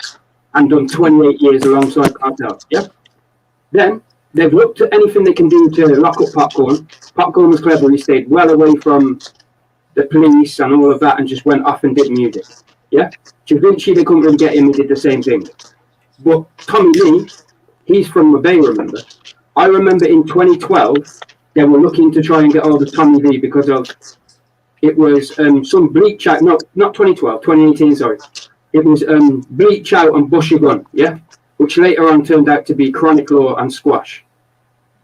and done 28 years alongside Cartel. Yeah? Then they've looked at anything they can do to lock up Popcorn. Popcorn was clever, he stayed well away from the police and all of that and just went off and did music. Yeah? Da Vinci, they couldn't really get him, he did the same thing. But Tommy Lee, he's from Mabey, remember? I remember in 2012, they were looking to try and get hold of Tommy Lee because of, it was some Bleach Out, no, not 2012, 2018, sorry. It was Bleach Out and Bushy Gun, yeah? Which later on turned out to be Chronic Law and Squash.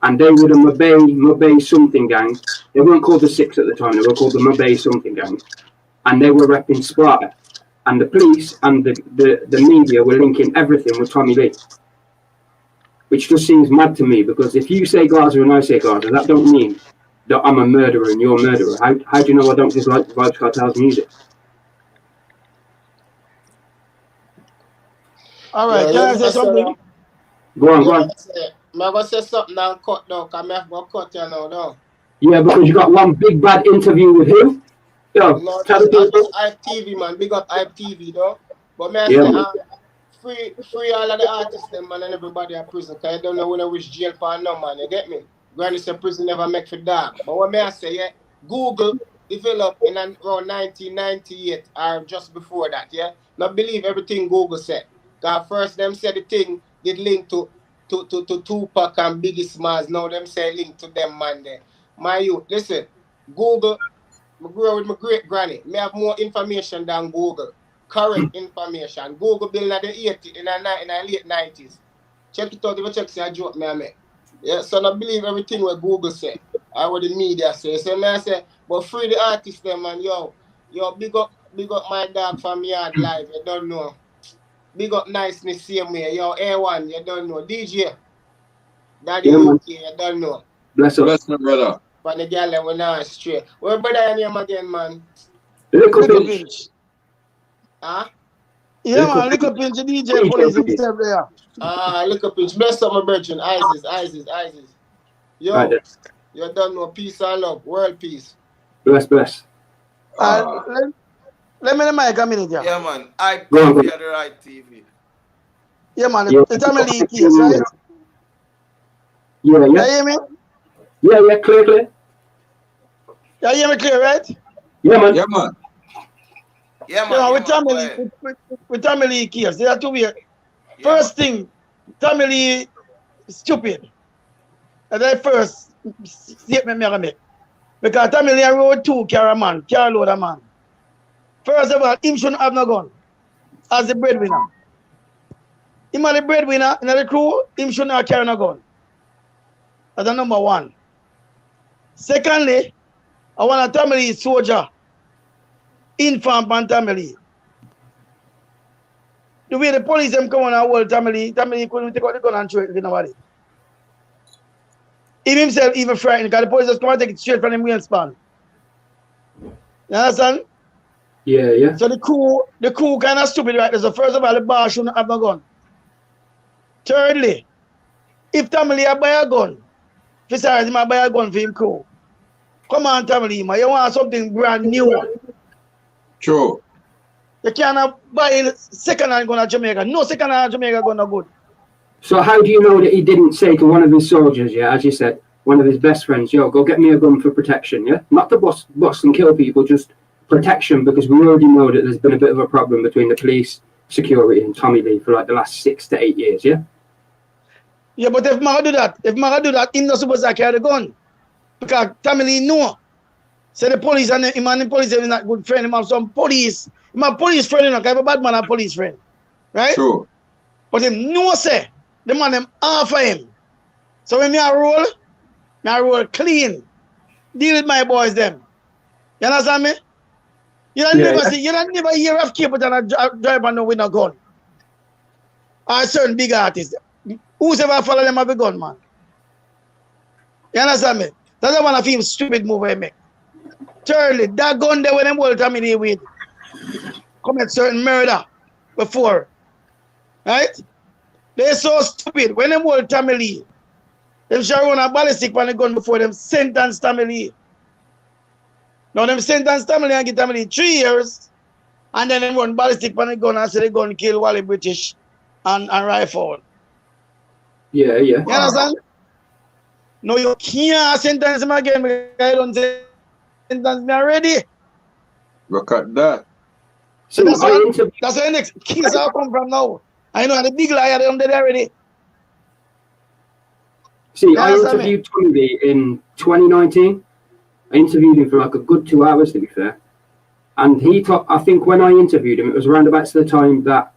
And they were the Mabey something gang. They weren't called the Six at the time, they were called the Mabey something gang. And they were repping Sparta. And the police and the media were linking everything with Tommy Lee. Which just seems mad to me, because if you say Gaza and I say Gaza, that don't mean that I'm a murderer and you're a murderer. How do you know I don't dislike Vibes Cartel's music? All right, can I say something? Go on. I'm going to say something now and cut down, because I'm going to cut you now, no? Yeah, because you got one big bad interview with who? Yo, No, tell the people. just Hype TV, man. Big up Hype TV, though. But may I say, free all of the artists, them, man, and everybody at prison, because I don't know when I wish jail for no, man. You get me? Granny said prison never make for dog. But what may I say, yeah? Google developed in around 1998 or just before that, yeah? Not believe everything Google said. Because first them said the thing did link to Tupac and Biggie Smalls. Now them say link to them, man, there. My youth, listen, Google, I grew up with my great granny. May have more information than Google. Correct information. Google built in the 80s, in the late 90s. Check it out, if you check, say a joke me I make. Yeah, so I believe everything what Google say, or what the media say. So may I say, but free the artists them, man, yo, big up my dog from Yard Live, you don't know. Big up Niceness same way, yo, A1, you don't know. Dbja, Daddy UK, you don't know. Bless up. Bless my brother. For the girl that went on straight. Where brother your name again, man? Little Pinch. Huh? Yeah, man, Little Pinch, DJ Police himself there. Little Pinch. Bless up my brethren. Isis. Yo, right, you don't know peace and love. World peace. Bless. Let me make a minute, yeah. Yeah, man. I TV at the right TV. Yeah, man. It's a Lee case, right? Yeah. You hear me? Yeah, clear. You hear me clear, right? Yeah, man. Yeah, man. With Tommy Lee case, there are two ways. First thing, Tommy Lee stupid. That's the first statement I make. Because Tommy Lee rode two carry load of man. First of all, him shouldn't have no gun as the breadwinner. Him as the breadwinner in the crew, him shouldn't have carry no gun. That's number one. Secondly, I want a Tommy Lee soldier. Inform on Tommy Lee. The way the police them come on and hold Tommy Lee couldn't take out the gun and throw it to nobody. He himself even frightened because the police just come and take it straight from him wingspan. You understand? Yeah. So the crew kind of stupid, right? So first of all, the bar shouldn't have no gun. Thirdly, if Tommy Lee buy a gun, if he might buy a gun for him crew. Come on, Tommy Lee, man. You want something brand new. True. You cannot buy second-hand gun at Jamaica. No second-hand Jamaica gun no good. So how do you know that he didn't say to one of his soldiers, yeah, as you said, one of his best friends, yo, go get me a gun for protection, yeah? Not to bust and kill people, just protection, because we already know that there's been a bit of a problem between the police, security, and Tommy Lee for like the last 6 to 8 years, yeah? Yeah, but if Mara do that, he's not supposed to carry the gun. Because Tommy Lee know. So the police and the police is not good friend. He have some police. He have police friend, you know, because a bad man a police friend. Right? True. But him know say, the man them offer him. So when I roll clean. Deal with my boys them. You understand me? You don't never hear of people that are driver no with a gun. Or certain big artists. Who's ever follow them have a gun, man? You understand me? That's one of him stupid move I make. Thirdly, that gun there when them hold Tommy Lee with commit certain murder before. Right? They're so stupid. When them hold Tommy Lee, them shall run a ballistic on the gun before them sentence Tommy Lee. Now them sentence Tamale and get Tamale 3 years, and then them run ballistic on the gun and say the gun kill Wally British and rifle. Yeah. You understand? No, you can't sentence him again because I don't sentence me already. Look at that. So that's where the next case will come from now. I know the big liar them there already. See, I interviewed Tommy B in 2019. I interviewed him for like a good 2 hours, to be fair. And I think when I interviewed him, it was around about the time that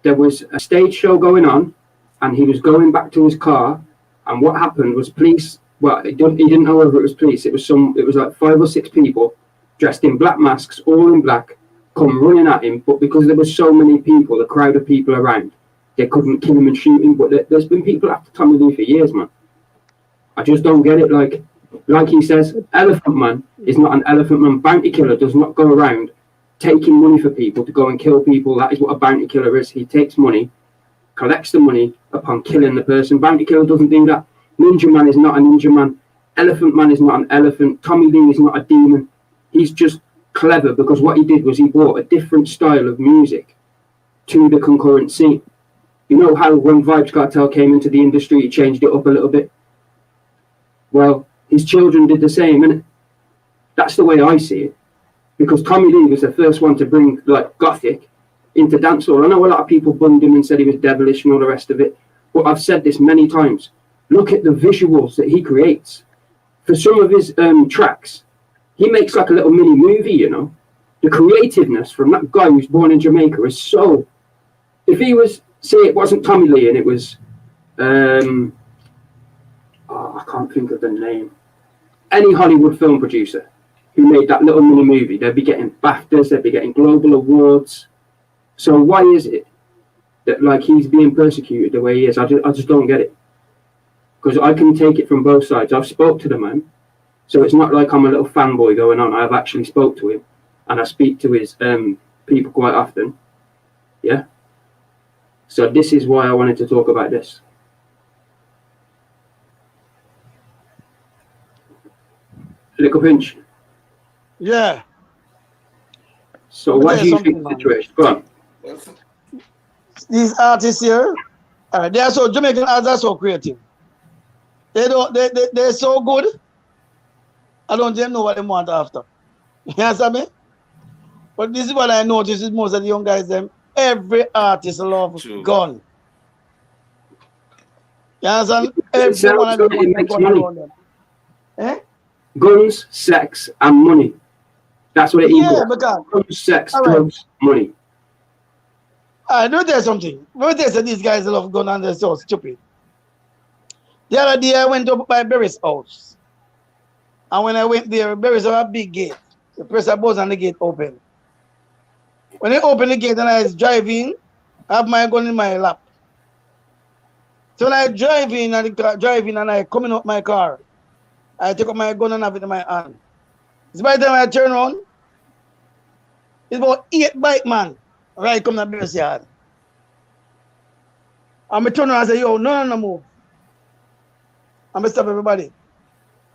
there was a stage show going on, and he was going back to his car. And what happened was police. Well, he didn't know whether it was police. It was like 5 or 6 people dressed in black masks, all in black, come running at him. But because there were so many people, a crowd of people around, they couldn't kill him and shoot him. But there's been people after Tommy Lee for years, man. I just don't get it. Like he says, Elephant Man is not an elephant man. Bounty killer does not go around taking money for people to go and kill people. That is what a bounty killer is. He takes money, collects the money upon killing the person. Bounty killer doesn't do that. Ninja Man is not a ninja man. Elephant Man is not an elephant. Tommy Lee is not a demon. He's just clever because what he did was he brought a different style of music to the concurrent scene. You know how when Vybz Kartel came into the industry, he changed it up a little bit? Well, his children did the same, and that's the way I see it. Because Tommy Lee was the first one to bring gothic into dancehall. I know a lot of people bummed him and said he was devilish and all the rest of it, but I've said this many times. Look at the visuals that he creates. For some of his tracks, he makes like a little mini movie, you know. The creativeness from that guy who's born in Jamaica is so... If he was, say it wasn't Tommy Lee and it was... I can't think of the name. Any Hollywood film producer who made that little mini movie, they'd be getting BAFTAs, they'd be getting global awards. So why is it that he's being persecuted the way he is? I just don't get it. Because I can take it from both sides. I've spoke to the man, so it's not like I'm a little fanboy going on. I've actually spoke to him, and I speak to his people quite often. Yeah. So this is why I wanted to talk about this. Little Pinch. Yeah. So what do you think of the situation? Go on. These artists here, they are so Jamaican artists are so creative. They're so good. I don't even know what they want after. You understand me? But this is what I notice is most of the young guys, every artist loves gun. You understand? Every one of them wants gun around them. Eh? Guns, sex, and money. That's what it equals. Yeah, because guns, sex, drugs, money. I know there's something. When they say these guys love gun and they're so stupid. The other day I went up by Barry's house. And when I went there, Barry's have a big gate. The press a buzz and the gate open. When they open the gate and I was driving, I have my gun in my lap. So when I drive in and I coming up my car, I take up my gun and have it in my hand. It's by the time I turn around, it's about 8 bike man right come to Barry's yard. And I turn around and say, yo, no move. And I stop everybody.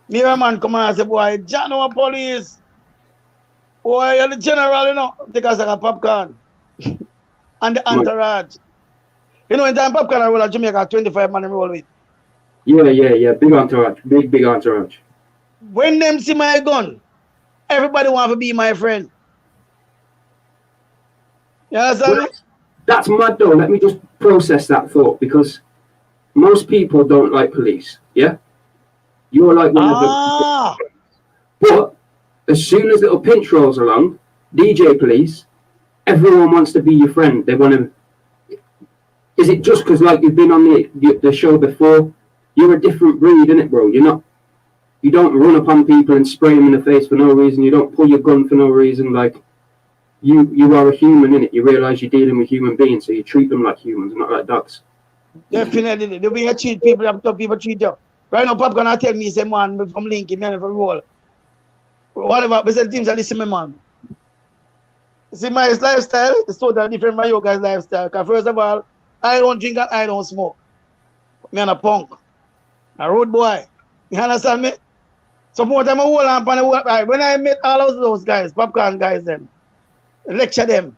Me and a man come and say, boy, John, no police. Boy, you're the general, you know. Take us like a popcorn. And the entourage. You know, in time popcorn, I roll a Jamaica 25 man roll with. Yeah. Big entourage. Big entourage. When them see my gun, everybody want to be my friend. You understand me? That's mad though. Let me just process that thought, because most people don't like police. Yeah? You're like one of them. But as soon as Little Pinch rolls along, DJ Police, everyone wants to be your friend. They want to. Is it just because you've been on the show before? You're a different breed, innit, bro? You don't run upon people and spray them in the face for no reason. You don't pull your gun for no reason. You are a human, innit? You realise you're dealing with human beings, so you treat them like humans, not like dogs. Definitely. The way you treat people, I'm talking people treat you. Right now, Pop gonna tell me, say, man, from Lincoln, man, from roll. Whatever, but the teams are listening, man. See, my lifestyle is totally different from your guys' lifestyle. Because first of all, I don't drink and I don't smoke. Me and a punk. A road boy. You understand me? So more time I hold on upon the wall. Right, when I met all of those guys, popcorn guys, them, lecture them.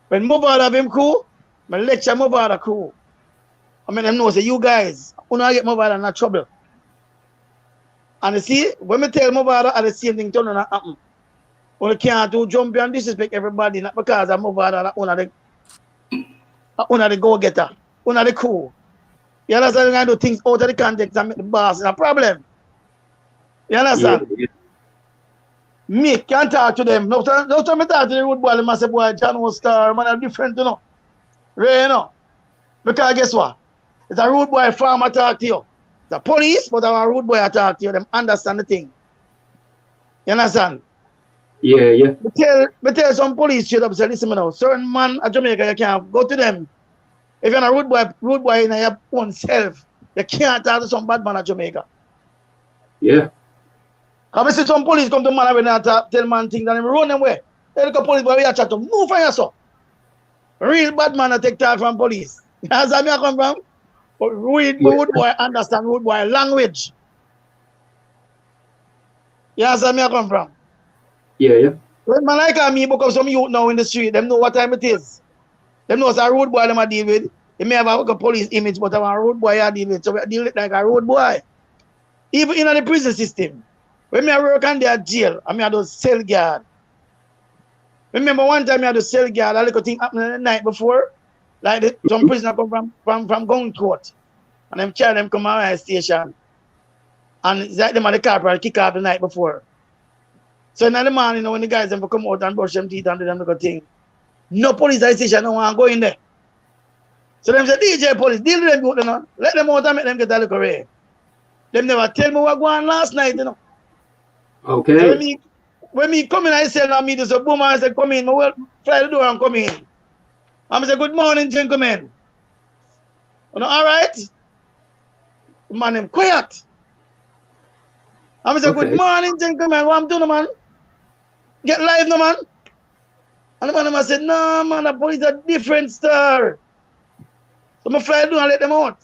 When Mubad have him cool, I lecture Mubad cool. I mean, them know say you guys, when I get Mubad in not trouble. And you see, when I tell Mubad, the same thing turn on happen. When you can't do jump and disrespect everybody, not because I'm Mubad one of the go-getter, one of the cool. You understand? I do things out of the context and make the boss a problem. You understand? Yeah. Me can't talk to them. No time I talk to the road boy, I say, boy, John was star, man, are different, you know. Right, you know. Because guess what? It's a road boy farmer talk to you. The police, but a road boy talk to you, them understand the thing. You understand? Yeah. Me tell some police straight up, say, listen, now, certain man at Jamaica, you can't go to them. If you're a road boy in your own self, you can't talk to some bad man at Jamaica. Yeah. I see some police come to man when they tell man things and they run them away. They look at police boy, we are chat to move for yourself. Real bad man take talk from police. You understand where I come from? But road boy understand road boy language. You understand where I come from? Yeah. When man like me book up some youth now in the street, them know what time it is. Them know it's a road boy them a deal with. They may have a police image, but a road boy I deal with. So we deal with like a road boy. Even in the prison system. When I work on their jail, I do cell guard. Remember one time I had to cell guard, a little thing happened the night before. Like some prisoner come from gun court. And them carry them come to my station. And it's like them at the corporal kick off the night before. So in the morning, when the guys them come out and brush them teeth and do them little thing, no police at the station don't want to go in there. So them say, DJ police, deal with them good, you know. Let them out and make them get a little ray. Them never tell me what going on last night, you know. Okay. So when me come in, I say, I meet this boom, I say, come in, I will fly the door and come in. I say, good morning, gentlemen. You know, all right? The man, them quiet. I say, good morning, gentlemen. What I'm doing, man? Get live, no, man. And the man said, no, man, the police are different, sir. So I fly the door and let them out.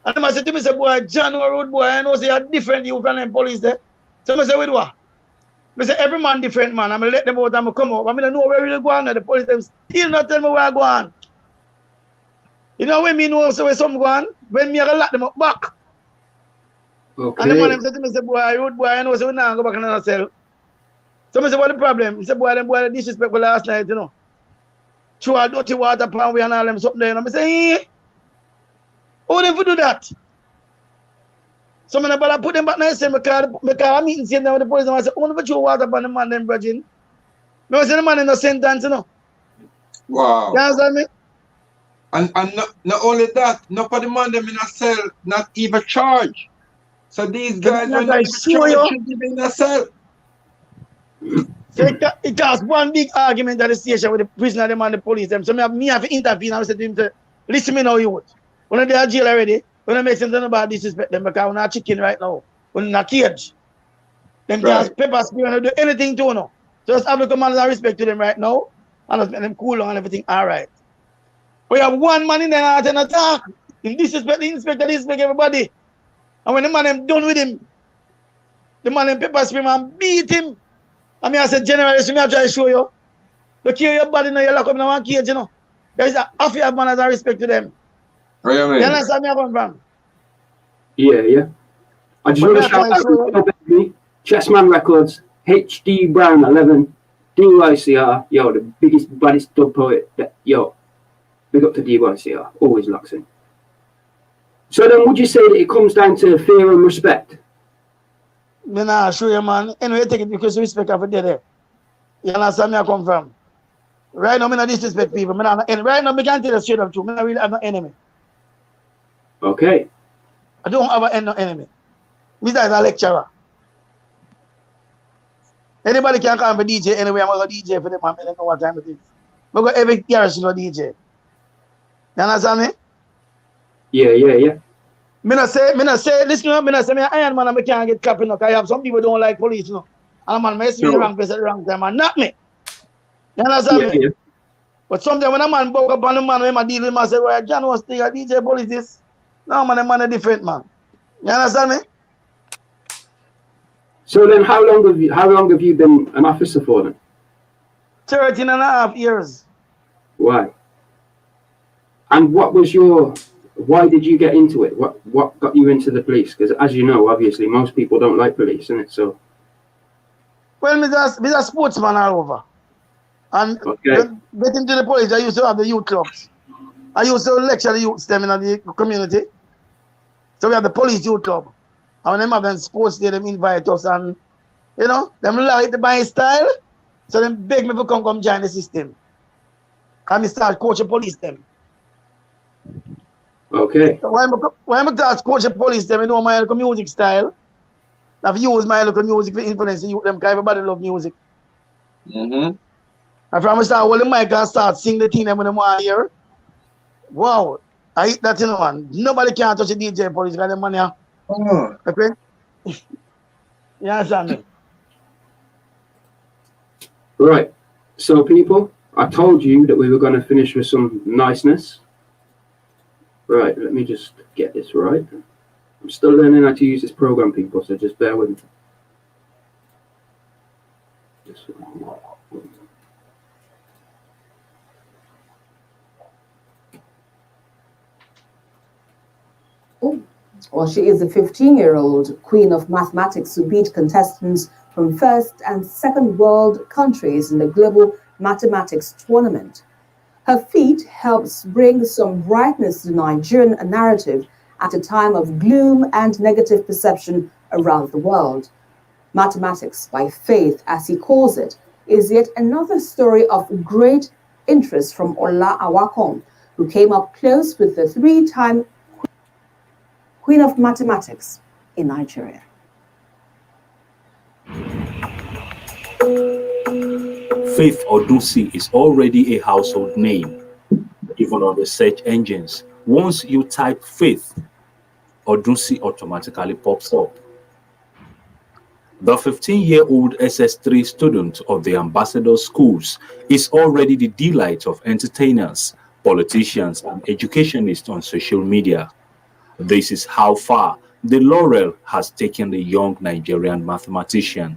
And the man said to me, say, boy, John, road boy, I know say you're different, you from them police there. So I say, wait, what? I say, every man different, man. I'm going to let them out and come out. But I don't know where really go on. The police them still not tell me where I go on. You know when me know so where some go on? When me I lock them up back. Okay. And the man them said to me, say, boy, road boy, I know so we now go back in another cell. So I say, what the problem? He said, boy, them boy disrespectful last night, you know. Throw a dirty water pan we and all them something there. And I say, eh? How them do that? So I better put them back now, say, because I'm meeting same now with the police, and I say, only for throw water upon the man, them virgin. I say, the man in the sentence, you know. Wow. You understand me? And not only that, not for the man them in a cell, not even charge. So these guys when not even charged should be in a cell. So it caused one big argument at the station with the prisoner them and the police them. So me have to intervene and I said to him, listen me now, you would. When they are jail already, when I make something about disrespect them because we're not chicken right now. We're in a cage. Them just pepper spray and do anything to no. So just have the command and respect to them right now. And just make them cool down and everything alright. We have one man in there and attack. In disrespect, the inspector disrespect everybody. And when the man them done with him, the man them pepper spray and beat him. I mean I said, generation, me I try to show you. Look here your body now, you lock up in one cage, you know. There is a half of man as a respect to them. What do you mean? You understand me I come from? Yeah. I just want to shout out to Chessman Records, HD Brown 11, DYCR, yo, the biggest, baddest dub poet. Yo, big up to DYCR, always locks in. So then would you say that it comes down to fear and respect? Me nah show you, man. Anyway, take it because respect of the there. You understand me I come from? Right now, me not disrespect people. Me not enemy. Right now, me can't tell you straight up true. Me not really have no enemy. Okay. I don't have no enemy. Me is a lecturer. Anybody can call me DJ anyway. I'm going to DJ for them. I don't know what time it is. I go every year to DJ. You understand me? Yeah. Me not say, listen to me not say me iron man and I can't get clapping up. I have some people don't like police, you know. And man, I see me in the wrong place at the wrong time and not me. You understand me? Yeah. But sometimes when a man broke up on the man, when I deal with him, I say, well, John was still a DJ police this. No, man, the man is different, man. You understand me? So then, how long have you been an officer for then? 13 and a half years. Why? And why did you get into it? What got you into the police? Because as you know, obviously, most people don't like police, isn't it? So. Well, me a sportsman all over. And getting to the police, I used to have the youth clubs. I used to lecture the youths them in the community. So we have the police youth club. And when them have them sports day, them invite us and, them like my style. So them beg me to come join the system. And me start coaching police them. Okay. So when I start coaching police them, my local music style. I've used my local music to influence the youth them because everybody love music. Mm-hmm. And from the start, hold the mic and start sing the thing them when they want to hear. Wow. I hit that, man. Nobody can touch a DJ police because the money. Okay? You understand me? Right. So, people, I told you that we were going to finish with some niceness. Right. Let me just get this right. I'm still learning how to use this program, people, so just bear with me. Well, she is a 15-year-old queen of mathematics who beat contestants from first and second world countries in the global mathematics tournament. Her feat helps bring some brightness to the Nigerian narrative at a time of gloom and negative perception around the world. Mathematics by faith, as he calls it, is yet another story of great interest from Ola Awakon, who came up close with the three-time Queen of Mathematics in Nigeria. Faith Odusi is already a household name, even on the search engines. Once you type Faith, Odusi automatically pops up. The 15-year-old SS3 student of the Ambassador Schools is already the delight of entertainers, politicians, and educationists on social media. This is how far the laurel has taken the young Nigerian mathematician.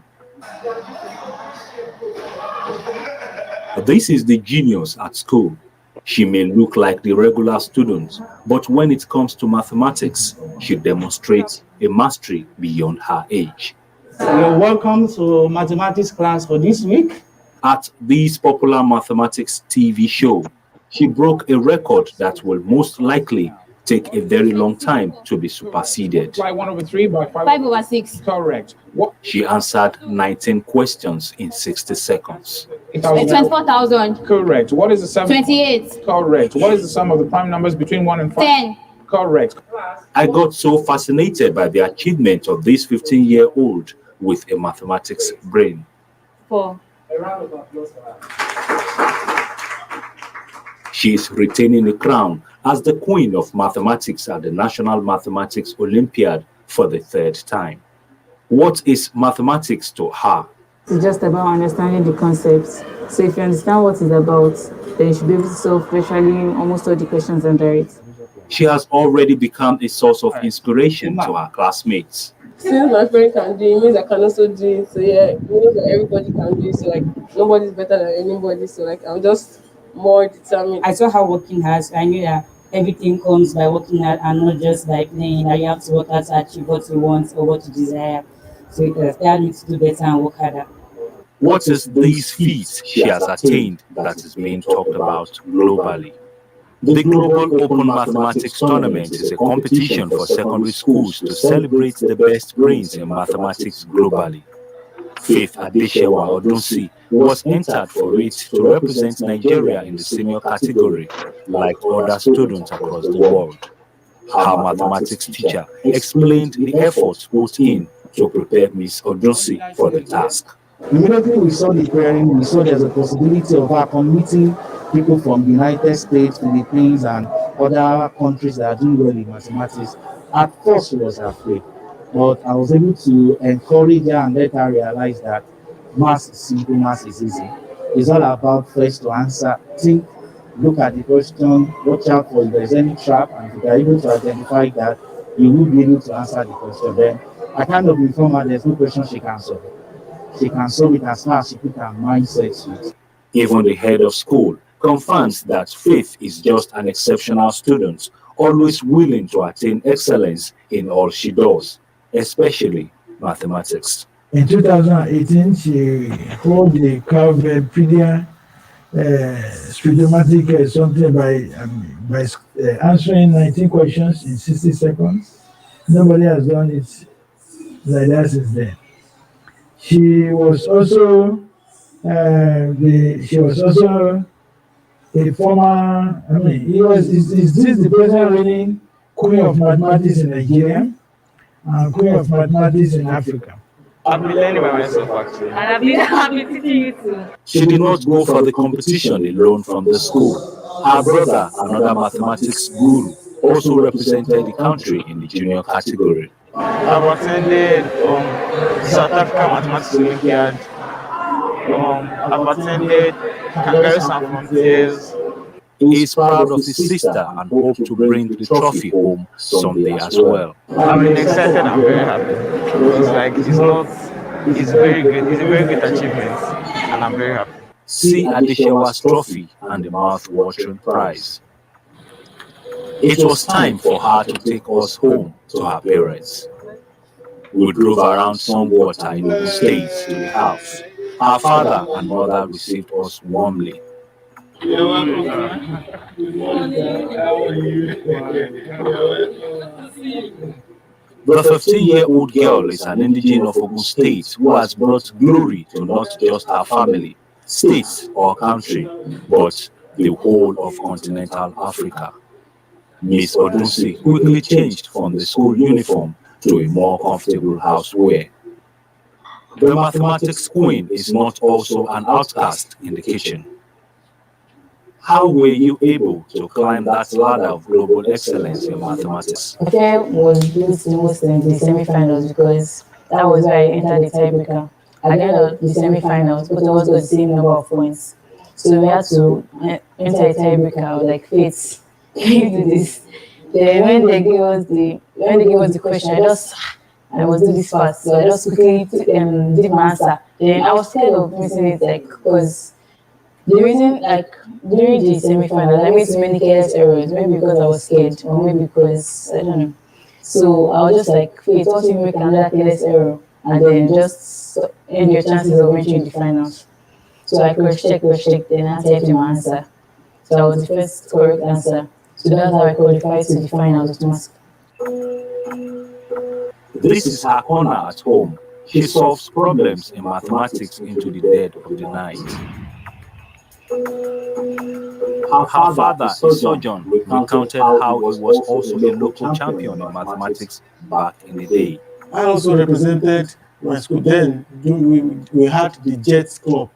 This is the genius at school. She may look like the regular student, but when it comes to mathematics, she demonstrates a mastery beyond her age. Welcome to mathematics class for this week. At this popular mathematics TV show, she broke a record that will most likely take a very long time to be superseded. By 1/3 by 5/6. Correct. What? She answered 19 questions in 60 seconds. 24,000. Correct. What is the sum? 28. Correct. What is the sum of the prime numbers between 1 and 5? 10. Correct. I got so fascinated by the achievement of this 15-year-old with a mathematics brain. 4. She is retaining the crown as the queen of mathematics at the National Mathematics Olympiad for the third time. What is mathematics to her? It's just about understanding the concepts. So if you understand what it's about, then you should be able to solve virtually almost all the questions under it. She has already become a source of inspiration to her classmates. Since my friend can do it, means I can also do it. So yeah, that everybody can do it. So like nobody's better than anybody. So like I'm just more determined. I saw her working hard. So I knew that everything comes by working hard and not just by playing. That you have to work hard to achieve what you want or what you desire. So it inspired me to do better and work harder. What is these feats she has attained that is being talked about globally? The Global Open Mathematics Tournament is a competition for secondary schools to celebrate the best brains in mathematics globally. Faith Dbja Odunsi was entered for it to represent Nigeria in the senior category, like other students across the world. Her mathematics teacher explained the efforts put in to prepare Miss Odunsi for the task. Immediately we saw the pairing, we saw there's a possibility of her committing people from the United States, Philippines, and other countries that are doing well in mathematics. At first, she was afraid, but I was able to encourage her and let her realize that math is simple, math is easy. It's all about first to answer, think, look at the question, watch out for if there's any trap, and if you are able to identify that, you will be able to answer the question. Then I kind of inform her there's no question she can solve. She can solve it as far as she put her mindset to it. Even the head of school confirms that Faith is just an exceptional student, always willing to attain excellence in all she does, especially mathematics. In 2018, she hold the Calvin speedomatic something by answering 19 questions in 60 seconds. Nobody has done it like that since then. She was also a former. I mean, is this the present reigning queen of mathematics in Nigeria and queen of mathematics in Africa? I've been learning by myself actually. And I've been teaching you too. She did not go for the competition alone from the school. Her brother, another mathematics guru, also represented the country in the junior category. I've attended South Africa Mathematics Olympiad. I've attended Kangaroo Sans Frontiers. He is proud of his sister and hopes to bring the trophy home someday as well. I've been excited and very happy. It's very good. It's a very good achievement, and I'm very happy. See Adeshewa's trophy and the mouth-watering prize. It was time for her to take us home to her parents. We drove around some water in Ogun State to the house. Our father and mother received us warmly. The 15-year-old girl is an indigene of Ogun State who has brought glory to not just her family, state, or country, but the whole of continental Africa. Miss Odunsi quickly changed from the school uniform to a more comfortable housewear. The mathematics queen is not also an outcast in the kitchen. How were you able to climb that ladder of global excellence in mathematics? I think was due to most in the semi-finals because that was where I entered the tiebreaker. At the end of the semi-finals, both of us got the same number of points. So we had to enter a tiebreaker. I was like, Fate, can you do this? Then when they gave us the question, I was doing this fast, so I just quickly did my answer. Then I was scared of missing it, like, because the reason, like, during the semi-final, I made so many careless errors, maybe because I was scared, or maybe because, I don't know. So I was just like, Fate, what if you make another careless error, and then just end your chances of entering the finals? So I cross-checked, then I typed in my answer. So that was the first correct answer. So that's how I qualified to the finals with maths. This is her corner at home. She solves problems in mathematics into the dead of the night. Her father, a surgeon, recounted how he was also a local champion in mathematics back in the day. I also represented my school. Then we had the Jets Club.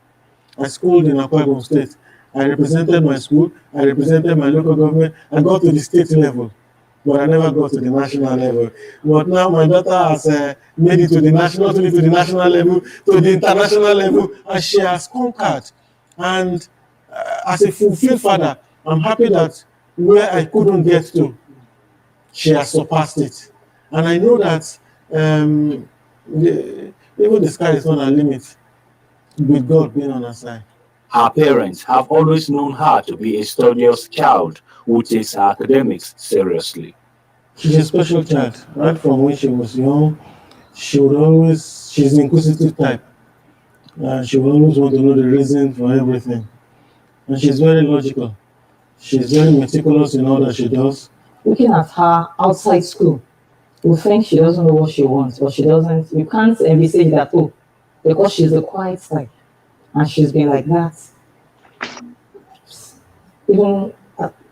I schooled in Akwa Ibom State. I represented my school. I represented my local government. I got to the state level, but I never got to the national level. But now my daughter has made it to the national, not only to the national level, to the international level, and she has conquered. And as a fulfilled father, I'm happy that where I couldn't get to, she has surpassed it. And I know that even the sky is not a limit with God being on her side. Her parents have always known her to be a studious child who takes her academics seriously. She's a special child. Right from when she was young, she's the inquisitive type. She will always want to know the reason for everything. And she's very logical. She's very meticulous in all that she does. Looking at her outside school, you think she doesn't know what she wants, but she doesn't. You can't envisage that, because she's a quiet type. And she's been like that. Even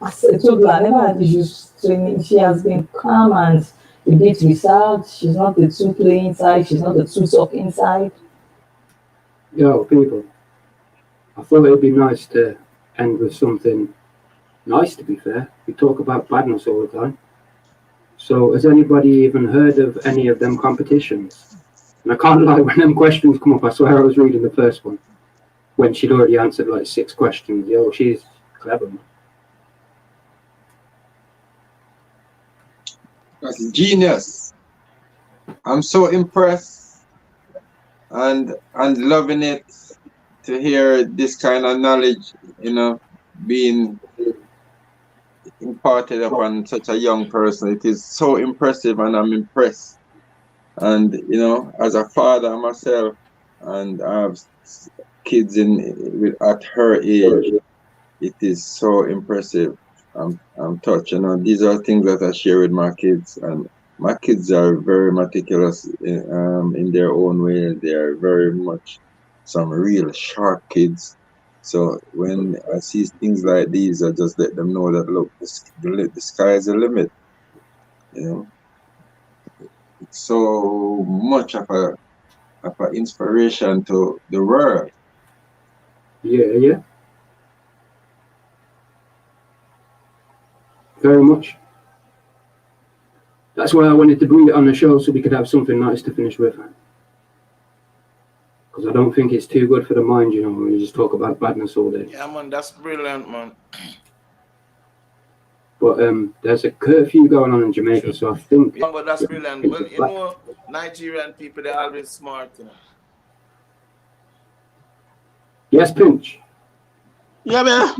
as a toddler, I never had issues training. She has been calm and a bit reserved. She's not the too play inside. She's not the too talk inside. Yo, people, I thought it'd be nice to end with something nice, to be fair. We talk about badness all the time. So has anybody even heard of any of them competitions? And I can't lie, when them questions come up, I swear I was reading the first one, when she'd already answered like 6 questions. Yo, she's clever, man. That's genius. I'm so impressed and loving it to hear this kind of knowledge, being imparted upon such a young person. It is so impressive, and I'm impressed. And as a father myself, and I have kids at her age, it is so impressive. I'm touched. These are things that I share with my kids, and my kids are very meticulous in their own way. They are very much some real sharp kids. So when I see things like these, I just let them know that look, the sky is the limit. It's so much of an inspiration to the world. Yeah. Very much. That's why I wanted to bring it on the show so we could have something nice to finish with. Because I don't think it's too good for the mind, when you just talk about badness all day. Yeah, man, that's brilliant, man. But there's a curfew going on in Jamaica, so I think... Yeah, but that's brilliant. Well, Nigerian people, they're always smart, Yes, Pinch? Yeah, man.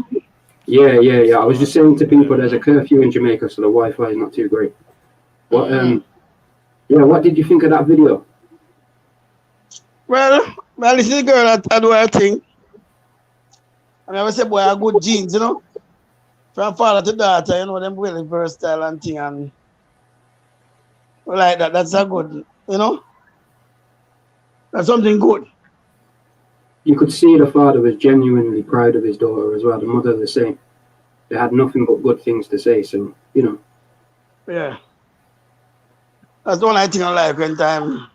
Yeah. I was just saying to people there's a curfew in Jamaica, so the Wi-Fi is not too great. But, what did you think of that video? Well, this is a girl that I do her thing. I always say, boy, I good genes, From father to daughter, them really versatile and thing, and like that. That's a good, That's something good. You could see the father was genuinely proud of his daughter as well. The mother the same. They had nothing but good things to say, so, Yeah. That's the only thing I like when time,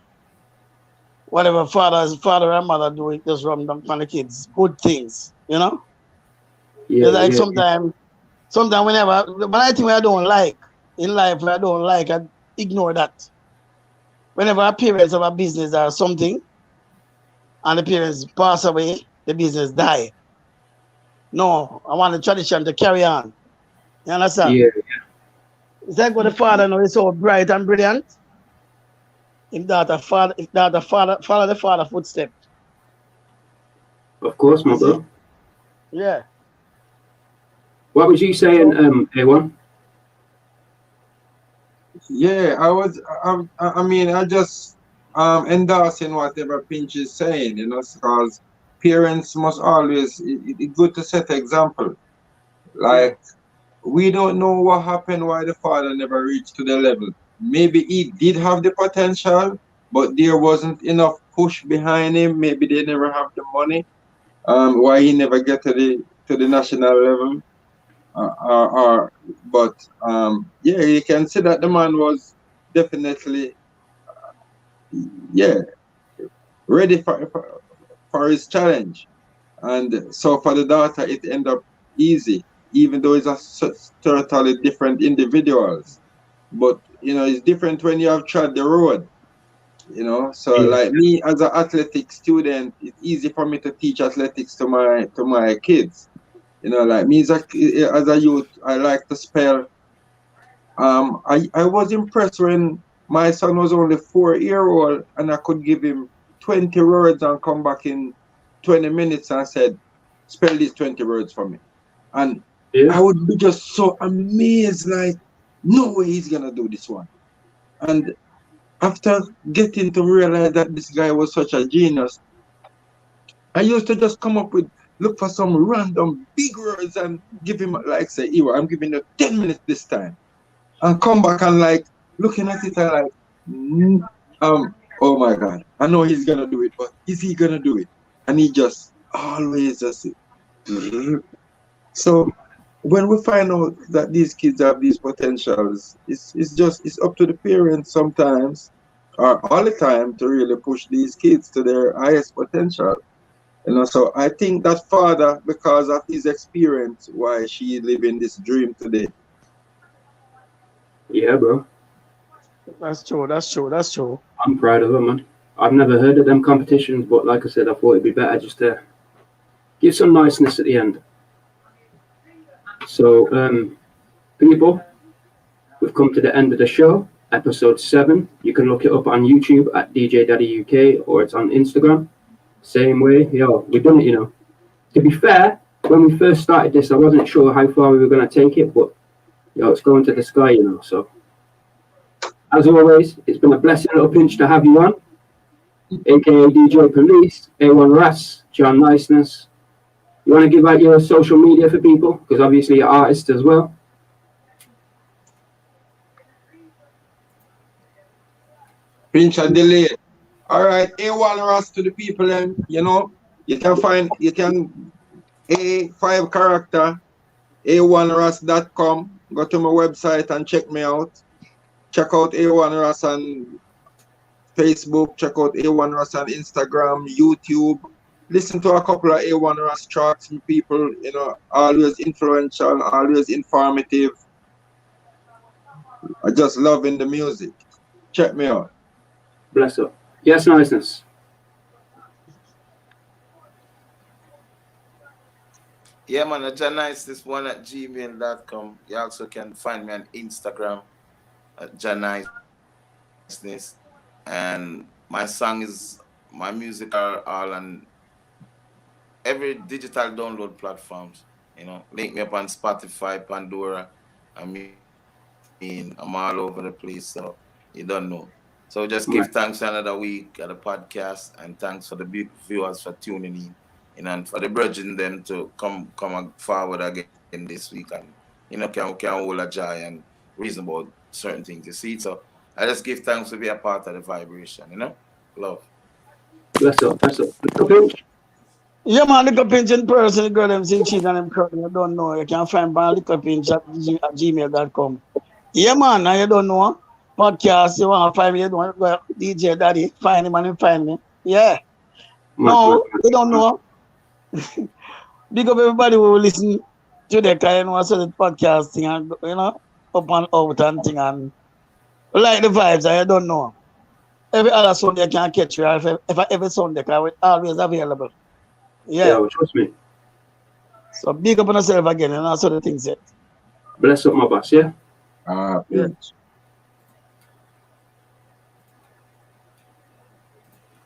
whatever father and mother do, it just run down on the kids. Good things, Yeah, it's like sometimes whenever, but I think I don't like, in life I don't like, I ignore that. Whenever our parents have a business or something, and the parents pass away, the business die. No, I want the tradition to carry on. You understand? Yeah. It's like what the father now is so bright and brilliant. If that follow the father footstep. Of course, my bro. Yeah. What was you saying, A1? Yeah, I just endorsing whatever Pinch is saying, because parents must always, it's good to set an example. Like, we don't know what happened, why the father never reached to the level. Maybe he did have the potential, but there wasn't enough push behind him. Maybe they never have the money. Why he never get to the national level. But you can see that the man was definitely ready for his challenge. And so for the daughter, it ended up easy, even though it's a totally different individuals. But it's different when you have tried the road. So like me as an athletic student, it's easy for me to teach athletics to my kids. Like me as a youth, I like to spell. I was impressed when my son was only 4-year-old and I could give him 20 words and come back in 20 minutes and said, spell these 20 words for me. And I would be just so amazed, like, no way he's gonna do this one. And after getting to realize that this guy was such a genius, I used to just come up with, look for some random big words and give him, like, say, Ewa, I'm giving you 10 minutes this time. And come back and, like, looking at it and, like, oh my God, I know he's gonna do it, but is he gonna do it? And he just always just, so when we find out that these kids have these potentials, it's up to the parents sometimes, or all the time, to really push these kids to their highest potential. So I think that father, because of his experience, why she living this dream today. Yeah, bro. That's true. I'm proud of him, man. I've never heard of them competitions, but like I said, I thought it'd be better just to give some niceness at the end. So, people, we've come to the end of the show. episode 7. You can look it up on YouTube at DJ Daddy UK, or it's on Instagram. Same way, yo, we've done it, you know. To be fair, when we first started this, I wasn't sure how far we were going to take it, but yo, it's going to the sky, you know. So, as always, it's been a blessing, little pinch, to have you on, aka DJ Police, A1 Ras, John Niceness. You want to give out your social media for people? Because obviously you're artists as well. Pinch a delay. All right, A1 Ras to the people, and you know, you can A5 character, a1ras.com. Go to my website and check me out. Check out A1 Ras on Facebook. Check out A1 Ras on Instagram, YouTube. Listen to a couple of A1 Ras tracks from people, you know, always influential, always informative. I just loving the music. Check me out. Bless up. Yes, Niceness. Yeah, man, janiceness1@gmail.com. You also can find me on Instagram at janiceness. And my music are all on every digital download platforms. You know, link me up on Spotify, Pandora. I mean, I'm all over the place, so you don't know. So just give thanks another week at the podcast, and thanks for the big viewers for tuning in. You know, and for the bridging them to come forward again this week, and you know, can hold a joy and reason about certain things. You see, so I just give thanks to be a part of the vibration. You know, love. Bless up. Yeah, man, Liquor Pinch in person, the girl them sing cheese and them curtain. You don't know. You can find me on liquorpinch@gmail.com. Yeah, man, now you don't know. Podcast, you want to find me, you don't go DJ Daddy, find him and him find me. Yeah. No, you don't know. Big up everybody who listen to the kind of the podcast thing and, you know, up and out and thing, and like the vibes, I don't know. Every other Sunday I can catch you. If every Sunday, I will always available. Yeah. Trust me. So big up on yourself again, and also the things that. Bless up, my boss, yeah? Pinch.